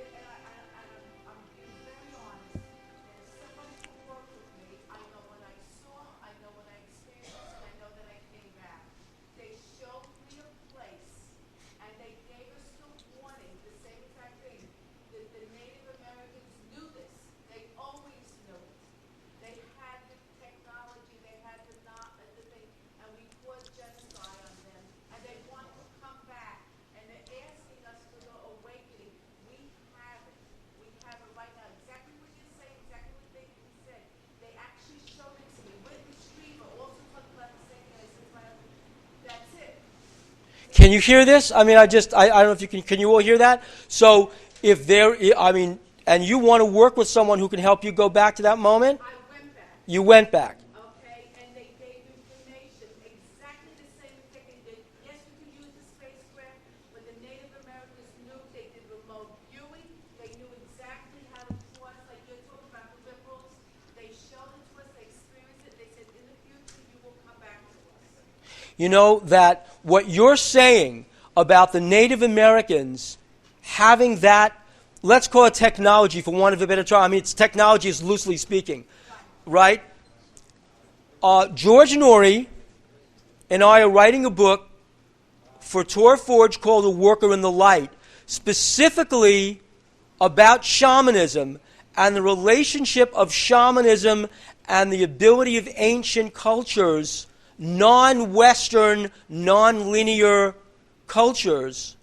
I'm being very honest. And as somebody who worked with me, I know what I saw, I know what I experienced, and I know that I came back. They showed me a place, and they gave us the warning, the same exact thing. The Native Americans knew this. They always knew it. They had the technology, they had the thing, and we caused genocide on them, and they want to come back, and they're asking us for the awakening. We have it. We have it right now. Exactly what you're saying, exactly what they said. They actually showed it to me. Whitney Streamer also talked about the same thing. I said, my husband, that's it. Can you hear this? I mean, I don't know if you can you all hear that? So if and you want to work with someone who can help you go back to that moment? I went back. You went back. Okay, and they gave information, exactly the same thing they did. Yes, we could use the spacecraft, but the Native Americans knew they did remote viewing. They knew exactly how to cross, like you're talking about the liberals. They showed it to us, they experienced it. They said, in the future, you will come back to us. You know that what you're saying about the Native Americans having that, let's call it technology for want of a better term. I mean, it's technology is loosely speaking, right? George Norrie and I are writing a book for Tor Forge called A Worker in the Light, specifically about shamanism and the relationship of shamanism and the ability of ancient cultures, non-Western, non-linear cultures,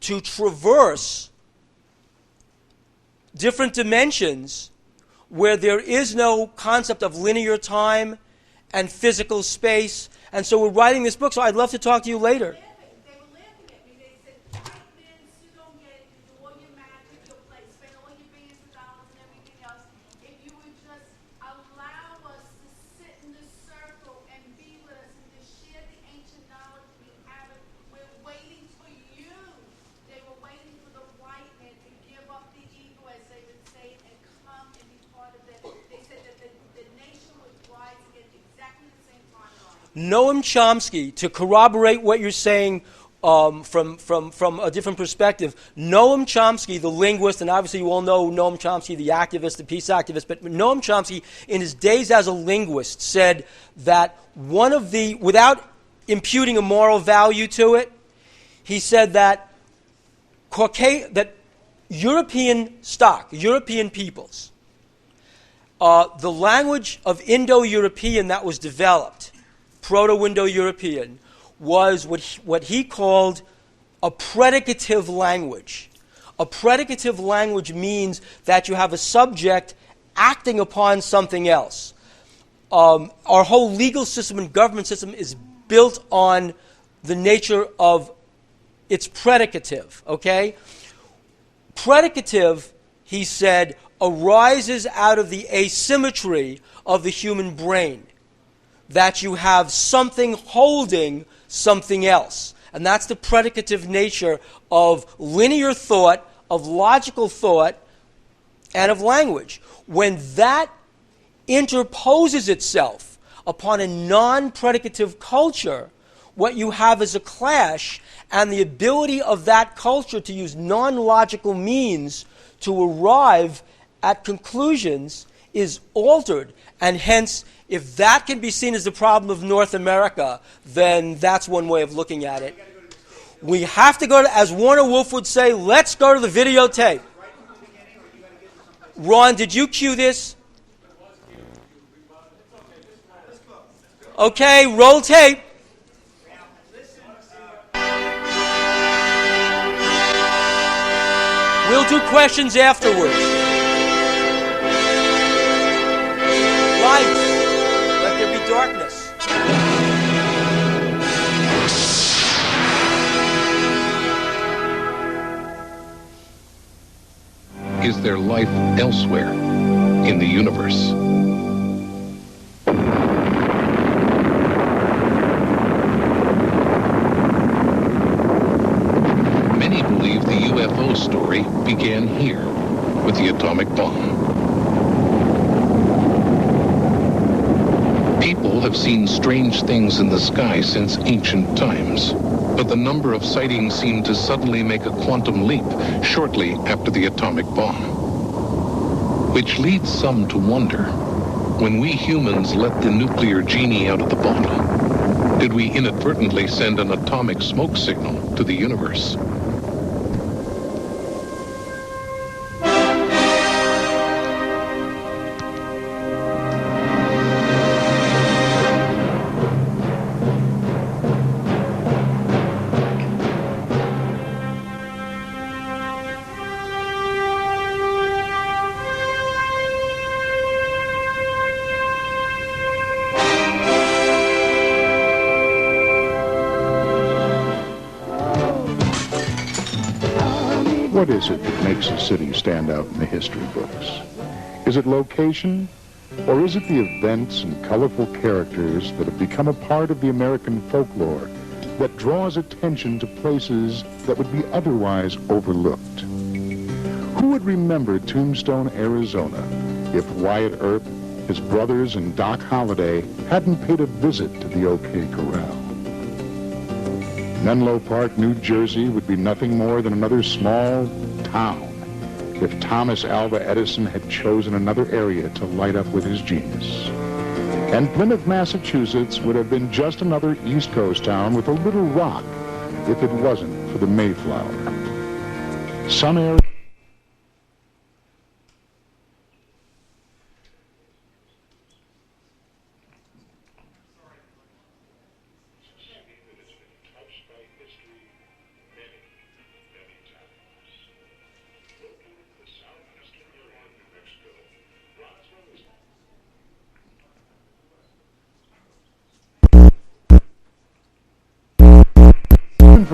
to traverse different dimensions where there is no concept of linear time and physical space. And so we're writing this book, so I'd love to talk to you later. They were laughing at me. They said, white men sit on get you do all your magic, your play, spend all your billions of dollars and everything else. If you would just allow us to sit in this circle and be with us and to share the ancient knowledge we have, we're waiting for you. They were waiting for the white men to give up the ego, as they would say, and come and be part of it. They said that the nation would rise again exactly the same timeline. Noam Chomsky, to corroborate what you're saying from a different perspective, Noam Chomsky, the linguist, and obviously you all know Noam Chomsky, the activist, the peace activist, but Noam Chomsky, in his days as a linguist, said that one of the, without imputing a moral value to it, he said that that European stock, European peoples, the language of Indo-European that was developed, Proto-Indo-European, was what he called a predicative language. A predicative language means that you have a subject acting upon something else. Our whole legal system and government system is built on the nature of its predicative, okay? Predicative, he said, arises out of the asymmetry of the human brain, that you have something holding something else. And that's the predicative nature of linear thought, of logical thought, and of language. When that interposes itself upon a non-predicative culture, what you have is a clash, and the ability of that culture to use non-logical means to arrive at conclusions is altered. And hence, if that can be seen as the problem of North America, then that's one way of looking at it. We have to go to, as Warner Wolf would say, let's go to the videotape. Ron, did you cue this? Okay, roll tape. We'll do questions afterwards. Light, let there be darkness. Is there life elsewhere in the universe? Many believe the UFO story began here with the atomic bomb. People have seen strange things in the sky since ancient times, but the number of sightings seemed to suddenly make a quantum leap shortly after the atomic bomb. Which leads some to wonder, when we humans let the nuclear genie out of the bottle, did we inadvertently send an atomic smoke signal to the universe? What is it that makes a city stand out in the history books? Is it location, or is it the events and colorful characters that have become a part of the American folklore that draws attention to places that would be otherwise overlooked? Who would remember Tombstone, Arizona, if Wyatt Earp, his brothers, and Doc Holliday hadn't paid a visit to the OK Corral? Menlo Park, New Jersey would be nothing more than another small town if Thomas Alva Edison had chosen another area to light up with his genius. And Plymouth, Massachusetts would have been just another East Coast town with a little rock if it wasn't for the Mayflower. Some areas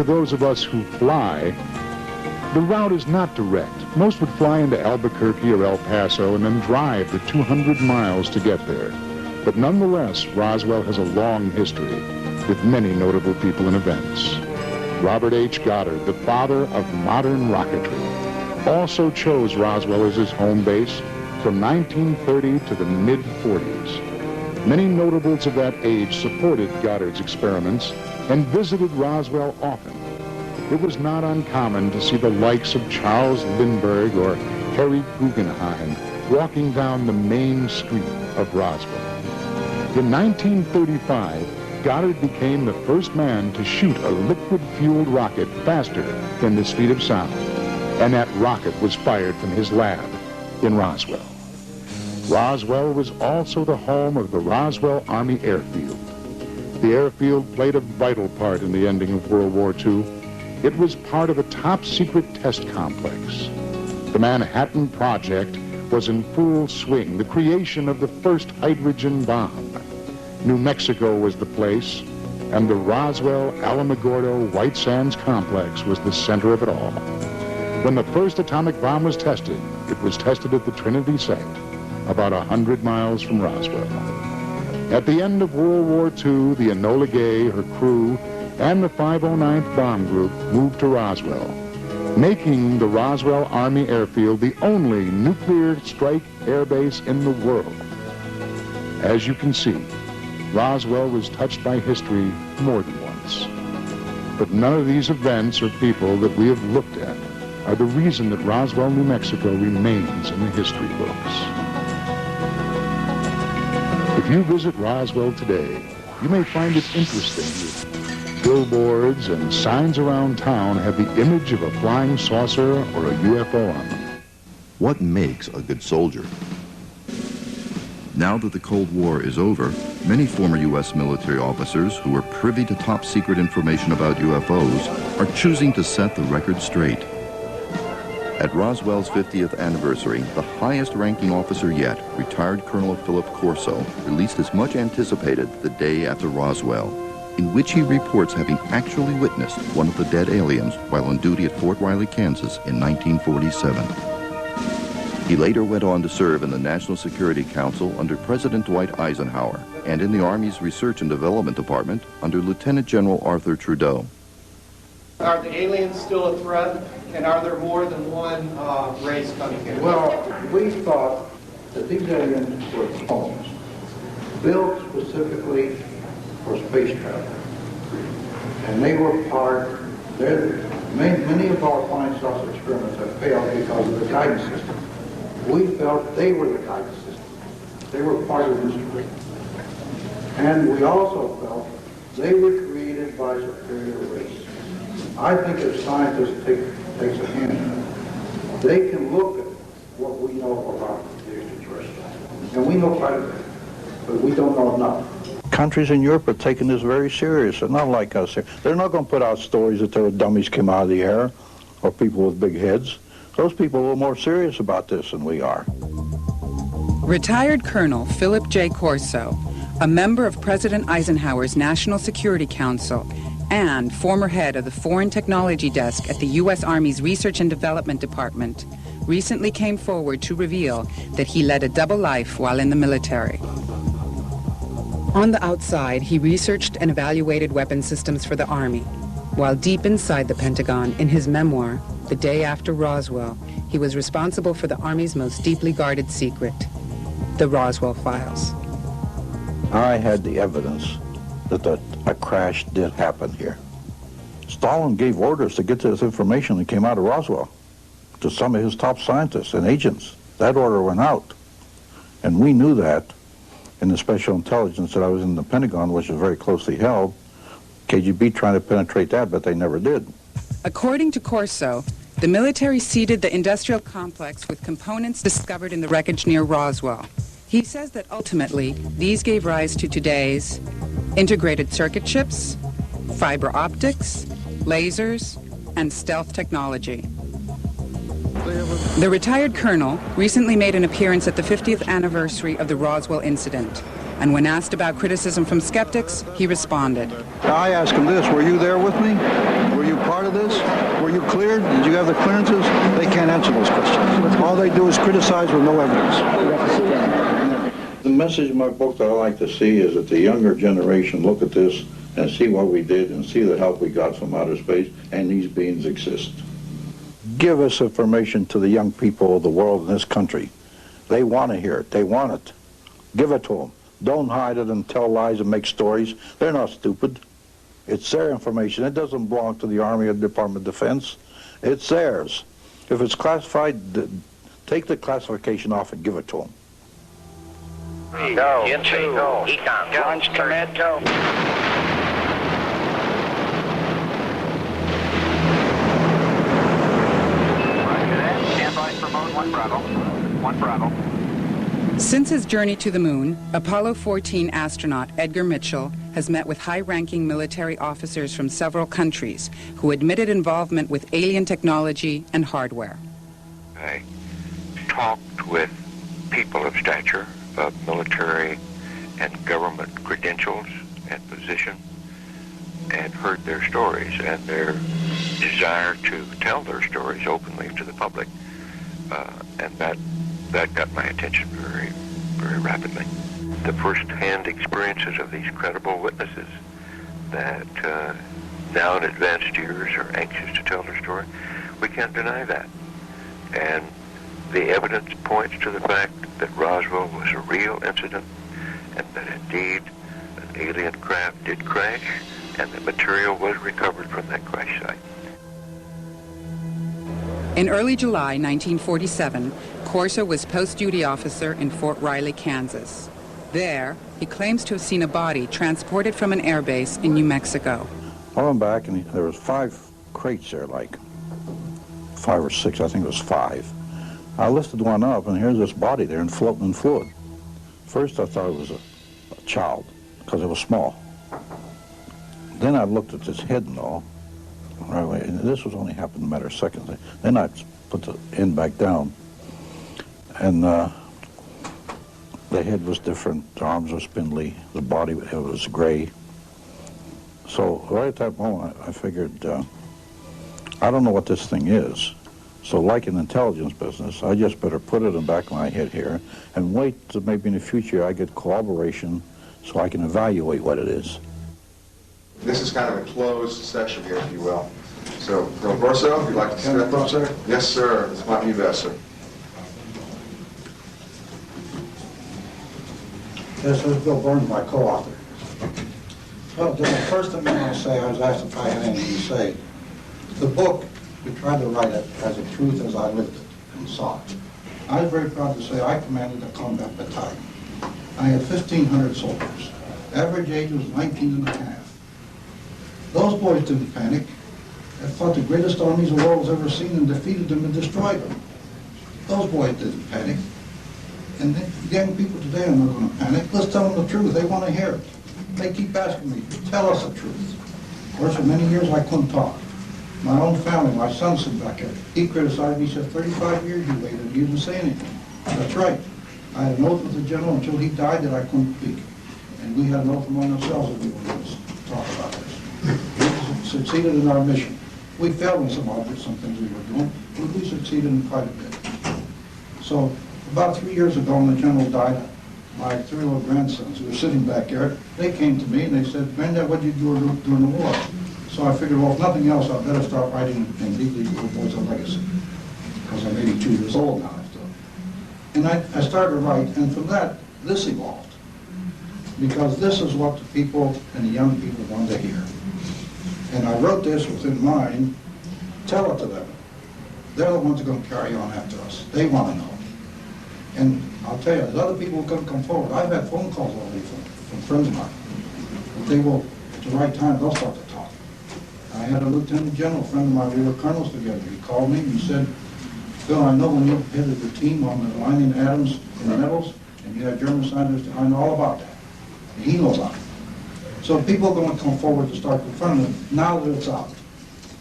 those of us who fly, the route is not direct. Most would fly into Albuquerque or El Paso and then drive the 200 miles to get there. But nonetheless, Roswell has a long history with many notable people and events. Robert H. Goddard, the father of modern rocketry, also chose Roswell as his home base from 1930 to the mid-40s. Many notables of that age supported Goddard's experiments and visited Roswell often. It was not uncommon to see the likes of Charles Lindbergh or Harry Guggenheim walking down the main street of Roswell. In 1935, Goddard became the first man to shoot a liquid-fueled rocket faster than the speed of sound, and that rocket was fired from his lab in Roswell. Roswell was also the home of the Roswell Army Airfield. The airfield played a vital part in the ending of World War II. It was part of a top-secret test complex. The Manhattan Project was in full swing, the creation of the first hydrogen bomb. New Mexico was the place, and the Roswell Alamogordo White Sands Complex was the center of it all. When the first atomic bomb was tested at the Trinity site, about 100 miles from Roswell. At the end of World War II, the Enola Gay, her crew, and the 509th Bomb Group moved to Roswell, making the Roswell Army Airfield the only nuclear strike airbase in the world. As you can see, Roswell was touched by history more than once. But none of these events or people that we have looked at are the reason that Roswell, New Mexico remains in the history books. If you visit Roswell today, you may find it interesting that billboards and signs around town have the image of a flying saucer or a UFO on them. What makes a good soldier? Now that the Cold War is over, many former U.S. military officers who were privy to top-secret information about UFOs are choosing to set the record straight. At Roswell's 50th anniversary, the highest-ranking officer yet, retired Colonel Philip Corso, released his much-anticipated The Day After Roswell, in which he reports having actually witnessed one of the dead aliens while on duty at Fort Riley, Kansas in 1947. He later went on to serve in the National Security Council under President Dwight Eisenhower and in the Army's Research and Development Department under Lieutenant General Arthur Trudeau. Are the aliens still a threat, and are there more than one race coming here? Well, we thought that these aliens were clones, built specifically for space travel. And they were many of our flying saucer experiments have failed because of the guidance system. We felt they were the guidance system. They were part of the mystery. And we also felt they were created by superior race. I think if scientists takes a hand in it, they can look at what we know about the extraterrestrials. And we know quite a bit, but we don't know enough. Countries in Europe are taking this very serious. They're not like us here. They're not going to put out stories that there were dummies came out of the air or people with big heads. Those people are more serious about this than we are. Retired Colonel Philip J. Corso, a member of President Eisenhower's National Security Council and former head of the Foreign Technology Desk at the U.S. Army's Research and Development Department, recently came forward to reveal that he led a double life while in the military. On the outside, he researched and evaluated weapon systems for the Army, while deep inside the Pentagon, in his memoir, The Day After Roswell, he was responsible for the Army's most deeply guarded secret, the Roswell Files. I had the evidence that a crash did happen here. Stalin gave orders to get this information that came out of Roswell to some of his top scientists and agents. That order went out. And we knew that in the special intelligence that I was in the Pentagon, which was very closely held. KGB trying to penetrate that, but they never did. According to Corso, the military seeded the industrial complex with components discovered in the wreckage near Roswell. He says that ultimately, these gave rise to today's integrated circuit chips, fiber optics, lasers, and stealth technology. The retired colonel recently made an appearance at the 50th anniversary of the Roswell incident. And when asked about criticism from skeptics, he responded. I asked him this, were you there with me? Were you part of this? Were you cleared? Did you have the clearances? They can't answer those questions. All they do is criticize with no evidence. The message in my book that I like to see is that the younger generation look at this and see what we did and see the help we got from outer space, and these beings exist. Give us information to the young people of the world in this country. They want to hear it. They want it. Give it to them. Don't hide it and tell lies and make stories. They're not stupid. It's their information. It doesn't belong to the Army or the Department of Defense. It's theirs. If it's classified, take the classification off and give it to them. Go. Go. Econ. Launch commit. Go. Stand by for mode 1 Bravo. 1 Bravo. Since his journey to the moon, Apollo 14 astronaut Edgar Mitchell has met with high-ranking military officers from several countries who admitted involvement with alien technology and hardware. I talked with people of stature, of military and government credentials and position, and heard their stories and their desire to tell their stories openly to the public, and that got my attention very, very rapidly. The first-hand experiences of these credible witnesses that now in advanced years are anxious to tell their story, we can't deny that. And the evidence points to the fact that Roswell was a real incident and that indeed an alien craft did crash and the material was recovered from that crash site. In early July 1947, Corso was post-duty officer in Fort Riley, Kansas. There, he claims to have seen a body transported from an airbase in New Mexico. I went back and there was 5 crates there, like 5 or 6, I think it was 5. I lifted one up and here's this body there and floating in fluid. First I thought it was a child because it was small. Then I looked at this head and all. Right away, and this was only happened in a matter of seconds. Then I put the end back down, and the head was different, the arms were spindly, the body it was gray. So right at that moment, I figured, I don't know what this thing is. So like in intelligence business, I just better put it in the back of my head here and wait till maybe in the future I get corroboration so I can evaluate what it is. This is kind of a closed section here, if you will. So, Colonel Corso, if you'd like to step up, sir? Yes, sir. This might be best, sir. This is Bill Burns, my co-author. Well, the first thing I want to say, I was asked if I had anything to say. The book, we tried to write it as a truth as I lived it and saw it. I was very proud to say I commanded a combat battalion. I had 1,500 soldiers. Average age was 19 and a half. Those boys didn't panic. They fought the greatest armies the world has ever seen and defeated them and destroyed them. Those boys didn't panic. And the young people today are not going to panic. Let's tell them the truth. They want to hear it. They keep asking me, tell us the truth. Of course, for many years I couldn't talk. My own family, my son sitting back there, he criticized me. He said, 35 years you waited. You didn't say anything. That's right. I had an oath with the general until he died that I couldn't speak. And we had an oath among ourselves that we were going to talk about this. We succeeded in our mission. We failed in some things we were doing, but we succeeded in quite a bit. So about 3 years ago when the general died, my 3 little grandsons who were sitting back there, they came to me and they said, Granddad, what did you do during the war? So I figured, well, if nothing else, I'd better start writing and leave these little boys a legacy. Because I'm 82 years old now. And I started to write, and from that, this evolved. Because this is what the people and the young people want to hear. And I wrote this within mind, tell it to them. They're the ones who are going to carry on after us. They want to know. And I'll tell you, there's other people who can come forward. I've had phone calls already from friends of mine. But they will, at the right time, they'll start to talk. I had a lieutenant general friend of mine, we were colonels together. He called me and he said, Phil, I know when you headed the team on the mining atoms in the metals, and you had German scientists, I know all about that. And he knows about it. So people are going to come forward to start confronting it now that it's out.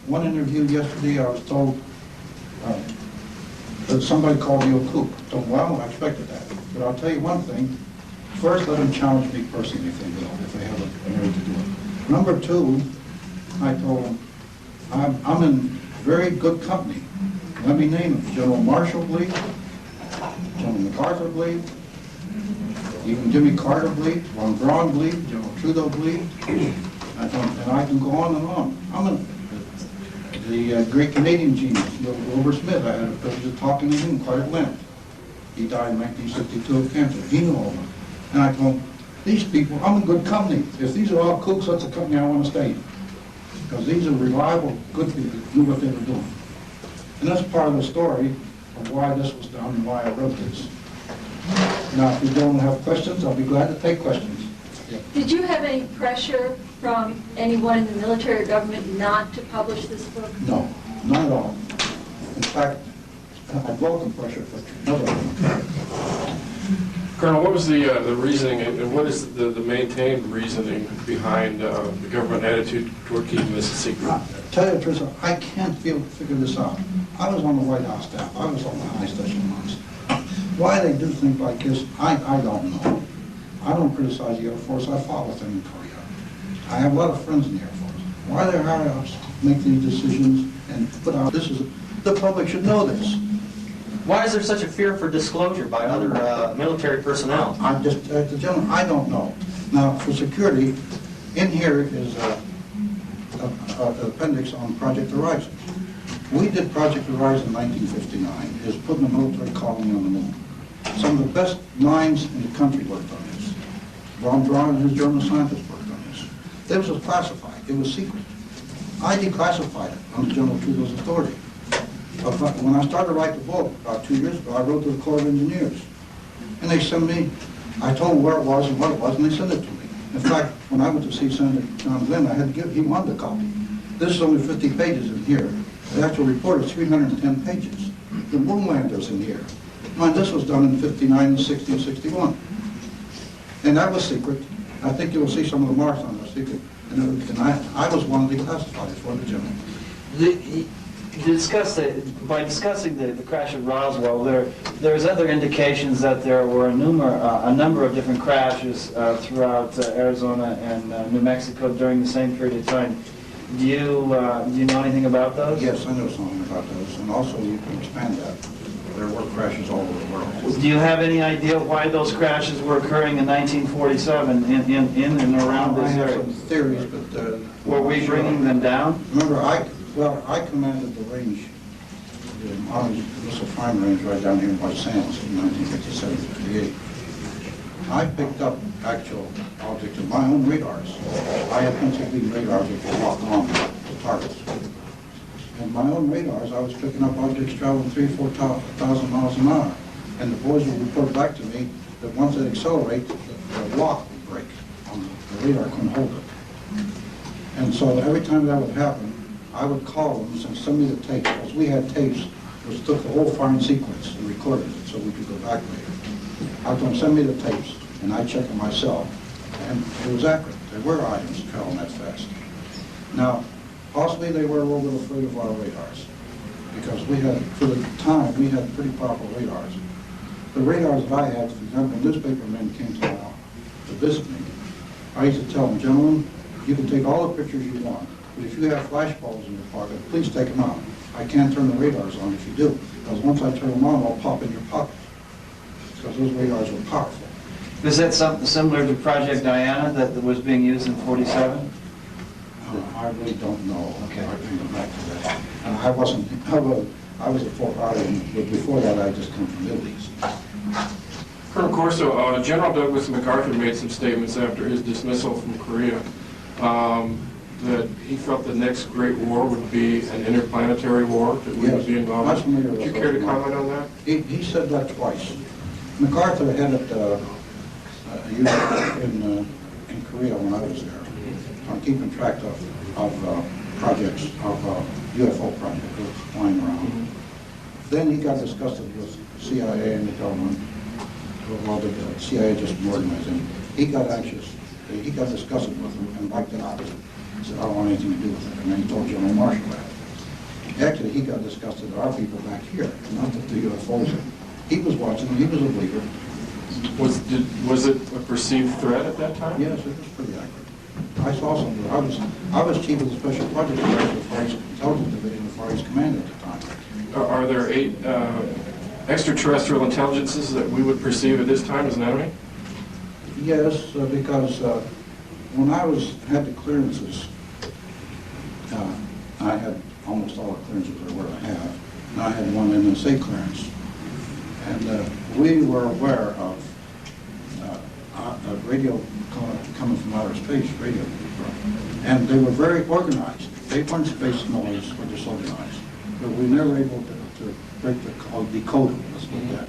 One interview yesterday, I was told that somebody called me a kook. I told them, well, I expected that. But I'll tell you one thing, First, let them challenge me personally if they will, if they have a way to do it. Number two, I told them, I'm in very good company. Let me name them. General Marshall believed, General MacArthur believed, even Jimmy Carter believed, Von Braun believed, General Trudeau believed, and I can go on and on. I'm in the great Canadian genius, Wilbur Smith. I had the privilege of talking to him quite at length. He died in 1962 of cancer. He knew all of them. And I told him, these people, I'm in good company. If these are all kooks, that's the company I want to stay in. Because these are reliable, good people who knew what they were doing. And that's part of the story of why this was done and why I wrote this. Now, if you don't have questions, I'll be glad to take questions. Yeah. Did you have any pressure from anyone in the military or government not to publish this book? No, not at all. In fact, I welcome pressure, but nobody. Colonel, what was the reasoning, and what is the maintained reasoning behind the government attitude toward keeping this a secret? Tell you the truth, I can't figure this out. I was on the White House staff. I was on the highest echelons. Why they do things like this, I don't know. I don't criticize the Air Force. I fought with them in Korea. I have a lot of friends in the Air Force. Why they hire us to make these decisions and put out this is the public should know this. Why is there such a fear for disclosure by other military personnel? I'm just, the gentleman, I don't know. Now, for security, in here is an appendix on Project Horizon. We did Project Horizon in 1959, is putting a military colony on the moon. Some of the best minds in the country worked on this. Von Braun and his German scientists worked on this. This was classified. It was secret. I declassified it under General Trudeau's authority. But when I started to write the book about 2 years ago, I wrote to the Corps of Engineers. And they sent me, I told them where it was and what it was, and they sent it to me. In fact, when I went to see Senator John Glenn, I had to give, he wanted a copy. This is only 50 pages in here. The actual report is 310 pages. The moon lander's in here. Mind, this was done in 59 and 60 and 61. And that was secret. I think you will see some of the marks on the secret. And I was one of the classifiers for the general. By discussing the crash of Roswell, there's other indications that there were a number of different crashes throughout Arizona and New Mexico during the same period of time. Do you know anything about those? Yes, I know something about those, and also you can expand that. There were crashes all over the world. Do you have any idea why those crashes were occurring in 1947 in and around this area? I have some theories, but were we bringing them down? Remember, I commanded the range, the Army Missile Prime Range right down here in White Sands in 1957-58. I picked up actual objects of my own radars. I had pencil beam radars that could lock on to targets. And my own radars, I was picking up objects traveling 3,000 or 4,000 miles an hour. And the boys would report back to me that once they accelerate, the lock would break. The radar couldn't hold it. And so every time that would happen, I would call them and say, send me the tapes. Because we had tapes which took the whole firing sequence and recorded it so we could go back later. I told them, send me the tapes, and I checked them myself. And it was accurate. There were items traveling that fast. Now, possibly they were a little bit afraid of our radars. Because we had, for the time, we had pretty powerful radars. The radars that I had, for example, newspapermen came to visit me. I used to tell them, gentlemen, you can take all the pictures you want, but if you have flash bulbs in your pocket, please take them out. I can't turn the radars on if you do, because once I turn them on, they'll pop in your pocket. Because those radars were powerful. Is that something similar to Project Diana that was being used in 47? I really don't know. Okay. I can go back to that. I was at Fort Riley, but before that I just come from the Middle East. Colonel Corso, General Douglas MacArthur made some statements after his dismissal from Korea that he felt the next great war would be an interplanetary war that we would be involved in. Would you care to comment on that? He said that twice. MacArthur headed a unit in Korea when I was there, on keeping track of projects, of UFO projects flying around. Then he got disgusted with CIA and the government. Well, the CIA just organized him. He got anxious. He got disgusted with them and wiped it out. He said, I don't want anything to do with it. And then he told General Marshall that. Actually, he got disgusted at our people back here, not that the UFOs. He was watching them. He was a believer. Was it a perceived threat at that time? Yes, it was pretty accurate. I saw some. I was chief of the special project director of the Far East Intelligence Division of the Far East Command at the time. Are there extraterrestrial intelligences that we would perceive at this time as an enemy? Yes, because when I had the clearances, I had almost all the clearances there were to have, and I had one NSA clearance. And we were aware of radio coming from outer space, radio. And they were very organized. They weren't space noise or disorganized. But we were never able to break the code, decode it, let's put that.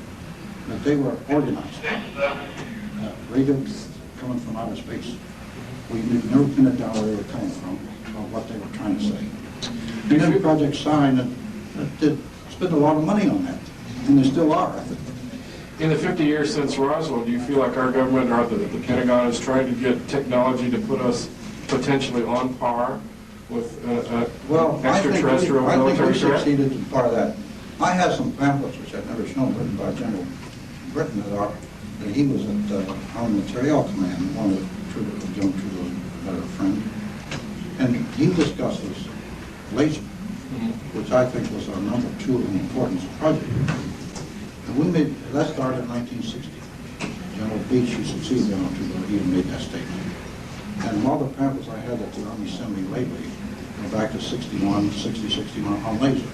But they were organized. Radio coming from outer space. We never pinned it down where they were coming from or what they were trying to say. And then the project signed and did spend a lot of money on that. And they still are, I think. In the 50 years since Roswell, do you feel like our government or the Pentagon is trying to get technology to put us potentially on par with extraterrestrial military threat? I think we succeeded in part of that. I have some pamphlets, which I've never shown, written by General Britton, that he was at Army Materiel Command, one of John Trudeau's friend. And he discusses laser, which I think was our number 2 in importance project. And that started in 1960. General Beach, who succeeded General Trudeau, even made that statement. And all the pamphlets I had at the Army Assembly lately go back to 61, 60, 61 on laser.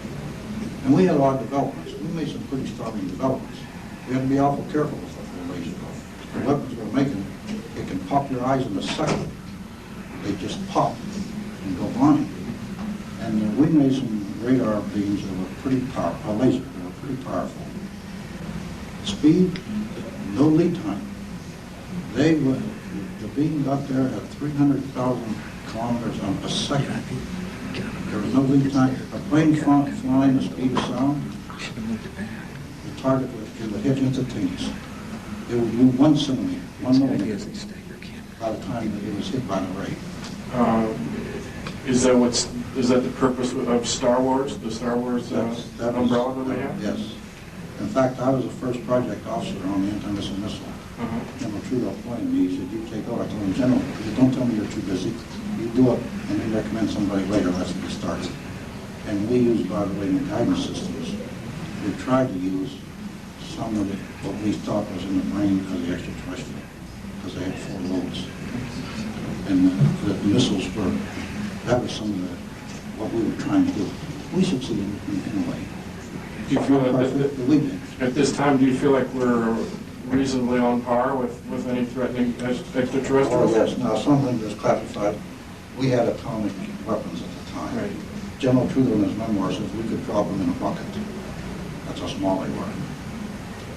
And we had a lot of developments. We made some pretty startling developments. We had to be awful careful with the laser. The weapons we're making, it can pop your eyes in a second. They just pop and go blind. And we made some radar beams that were pretty powerful, laser, that were pretty powerful. Speed, no lead time. The beam got there at 300,000 kilometers a second. There was no lead time. A plane flying the speed of sound, the target would hit instantaneous. It would move 1 centimeter, 1 millimeter, by the time it was hit by the ray. Is that the purpose of Star Wars, the Star Wars umbrella that they have? Yes. In fact, I was the first project officer on the anti-missile missile. General Trudeau pointed me, he said, you take over. I told him, General, don't tell me you're too busy. You do it, and then recommend somebody later. That's when it starts. And we use, by the way, in the guidance systems, we tried to use some of what we thought was in the brain of the extraterrestrial, because they had 4 lobes. And the missiles were, that was some of what we were trying to do. We succeeded in a way. Do you feel that at this time, do you feel like we're reasonably on par with any threatening extraterrestrials? Oh, yes. Now, something was classified. We had atomic weapons at the time. Right. General Trudeau in his memoir says we could drop them in a bucket. That's how small they were.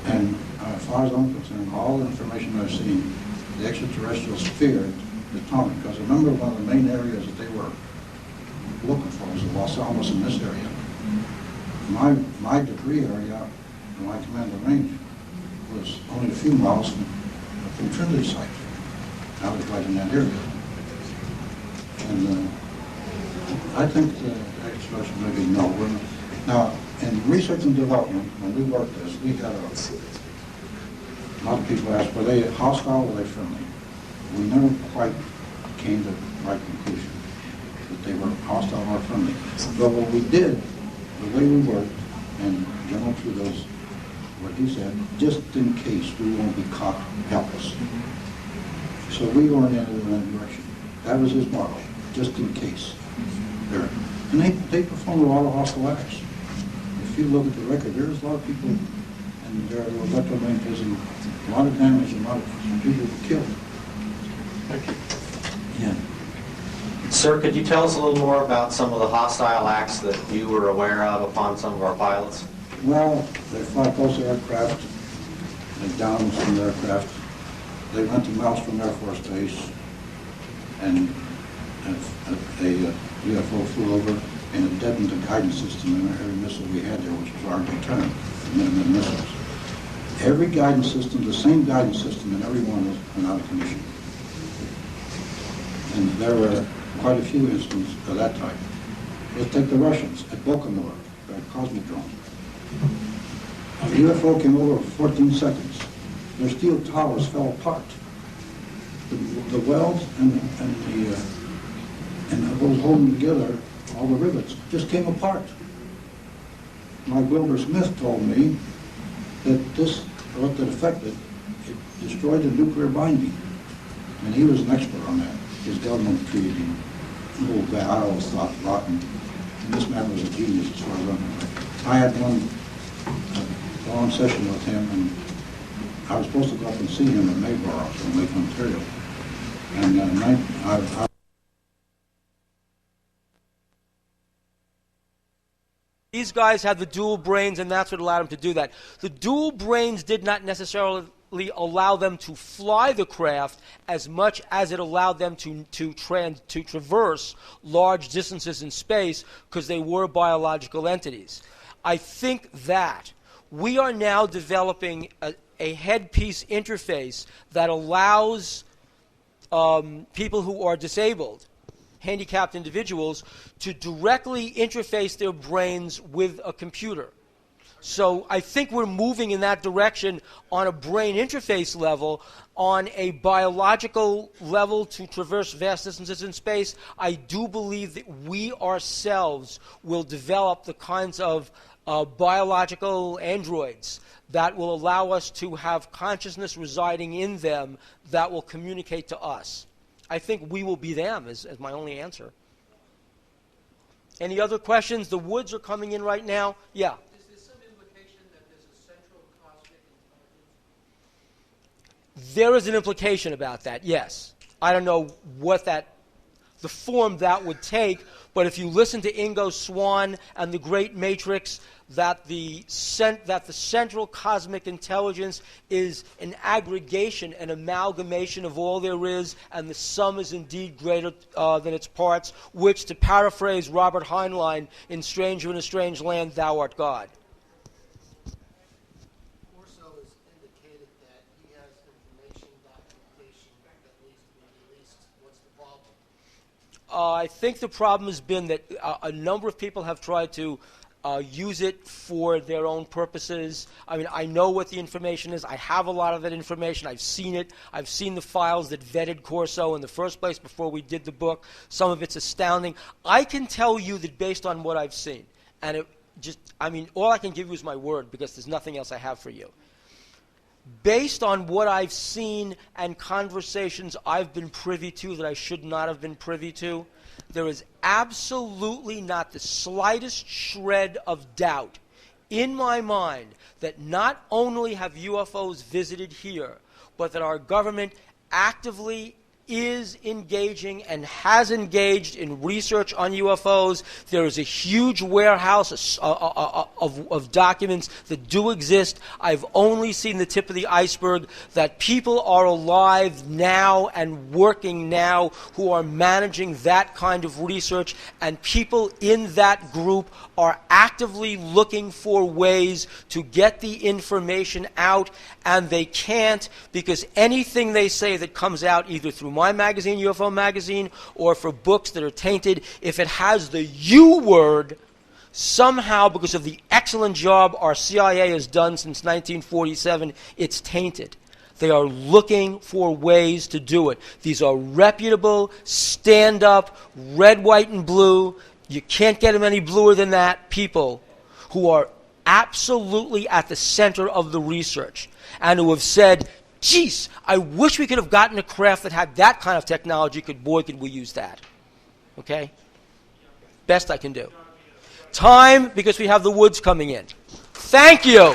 And as far as I'm concerned, all the information I've seen, the extraterrestrials feared the atomic, because remember one of the main areas that they were looking for was the Los Alamos in this area. My degree area, my command of range, was only a few miles from Trinity site. I was right in that area. And I think the extraterrestrial maybe no. Now, in research and development, when we worked this, we had a lot of people asked, were they hostile or were they friendly? We never quite came to the right conclusion that they were hostile or friendly. But what we did, the way we worked, and General Trudeau's, what he said, just in case we won't be caught helpless. So we oriented in that direction. That was his model, just in case. There. And they performed a lot of hostile acts. If you look at the record, there's a lot of people, and there were electromagnetism, a lot of damage, a lot of people were killed. Thank you. Yeah. Sir, could you tell us a little more about some of the hostile acts that you were aware of upon some of our pilots? Well, they fly close to aircraft, they down some aircraft. They went to Malmstrom Air Force Base, and a UFO flew over, and it deadened the guidance system in every missile we had there, which was our deterrent, the Minuteman missiles. Every guidance system, the same guidance system in every one was out of commission. And there were quite a few instances of that type. Let's take the Russians at Bokanur, their Cosmodrome. A UFO came over for 14 seconds. their steel towers fell apart. The welds and what was holding them together, all the rivets, just came apart. Like Wilbur Smith told me that what that affected, it destroyed the nuclear binding. And he was an expert on that. His government treated him. The whole guy, I always thought rotten. And this man was a genius as far as I'm concerned. I had one long session with him, and I was supposed to go up and see him in Maybar, in Lake Ontario. And these guys had the dual brains, and that's what allowed them to do that. The dual brains did not necessarily allow them to fly the craft as much as it allowed them to traverse large distances in space, because they were biological entities. I think that we are now developing a headpiece interface that allows people who are disabled, handicapped individuals, to directly interface their brains with a computer. So I think we're moving in that direction on a brain interface level. On a biological level, to traverse vast distances in space, I do believe that we ourselves will develop the kinds of biological androids that will allow us to have consciousness residing in them that will communicate to us. I think we will be them, is my only answer. Any other questions? The woods are coming in right now. Yeah. Is there some implication that there's a central cosmic intelligence? There is an implication about that, yes. I don't know what the form that would take, but if you listen to Ingo Swann and the Great Matrix, that the central cosmic intelligence is an aggregation, an amalgamation of all there is, and the sum is indeed greater than its parts, which, to paraphrase Robert Heinlein in Stranger in a Strange Land, thou art God. Corso has indicated that he has information, documentation that needs to be released. What's the problem? I think the problem has been that a number of people have tried to use it for their own purposes. I mean, I know what the information is. I have a lot of that information. I've seen it. I've seen the files that vetted Corso in the first place before we did the book. Some of it's astounding. I can tell you that based on what I've seen, and all I can give you is my word, because there's nothing else I have for you. Based on what I've seen and conversations I've been privy to that I should not have been privy to, there is absolutely not the slightest shred of doubt in my mind that not only have UFOs visited here, but that our government actively is engaging and has engaged in research on UFOs. There is a huge warehouse of documents that do exist. I've only seen the tip of the iceberg, that people are alive now and working now who are managing that kind of research, and people in that group are actively looking for ways to get the information out, and they can't, because anything they say that comes out either through my magazine, UFO Magazine, or for books that are tainted, if it has the U word, somehow, because of the excellent job our CIA has done since 1947, it's tainted. They are looking for ways to do it. These are reputable, stand-up, red, white, and blue, you can't get them any bluer than that, people who are absolutely at the center of the research, and who have said, geez, I wish we could have gotten a craft that had that kind of technology. Boy, could we use that. Okay? Best I can do. Time, because we have the woods coming in. Thank you.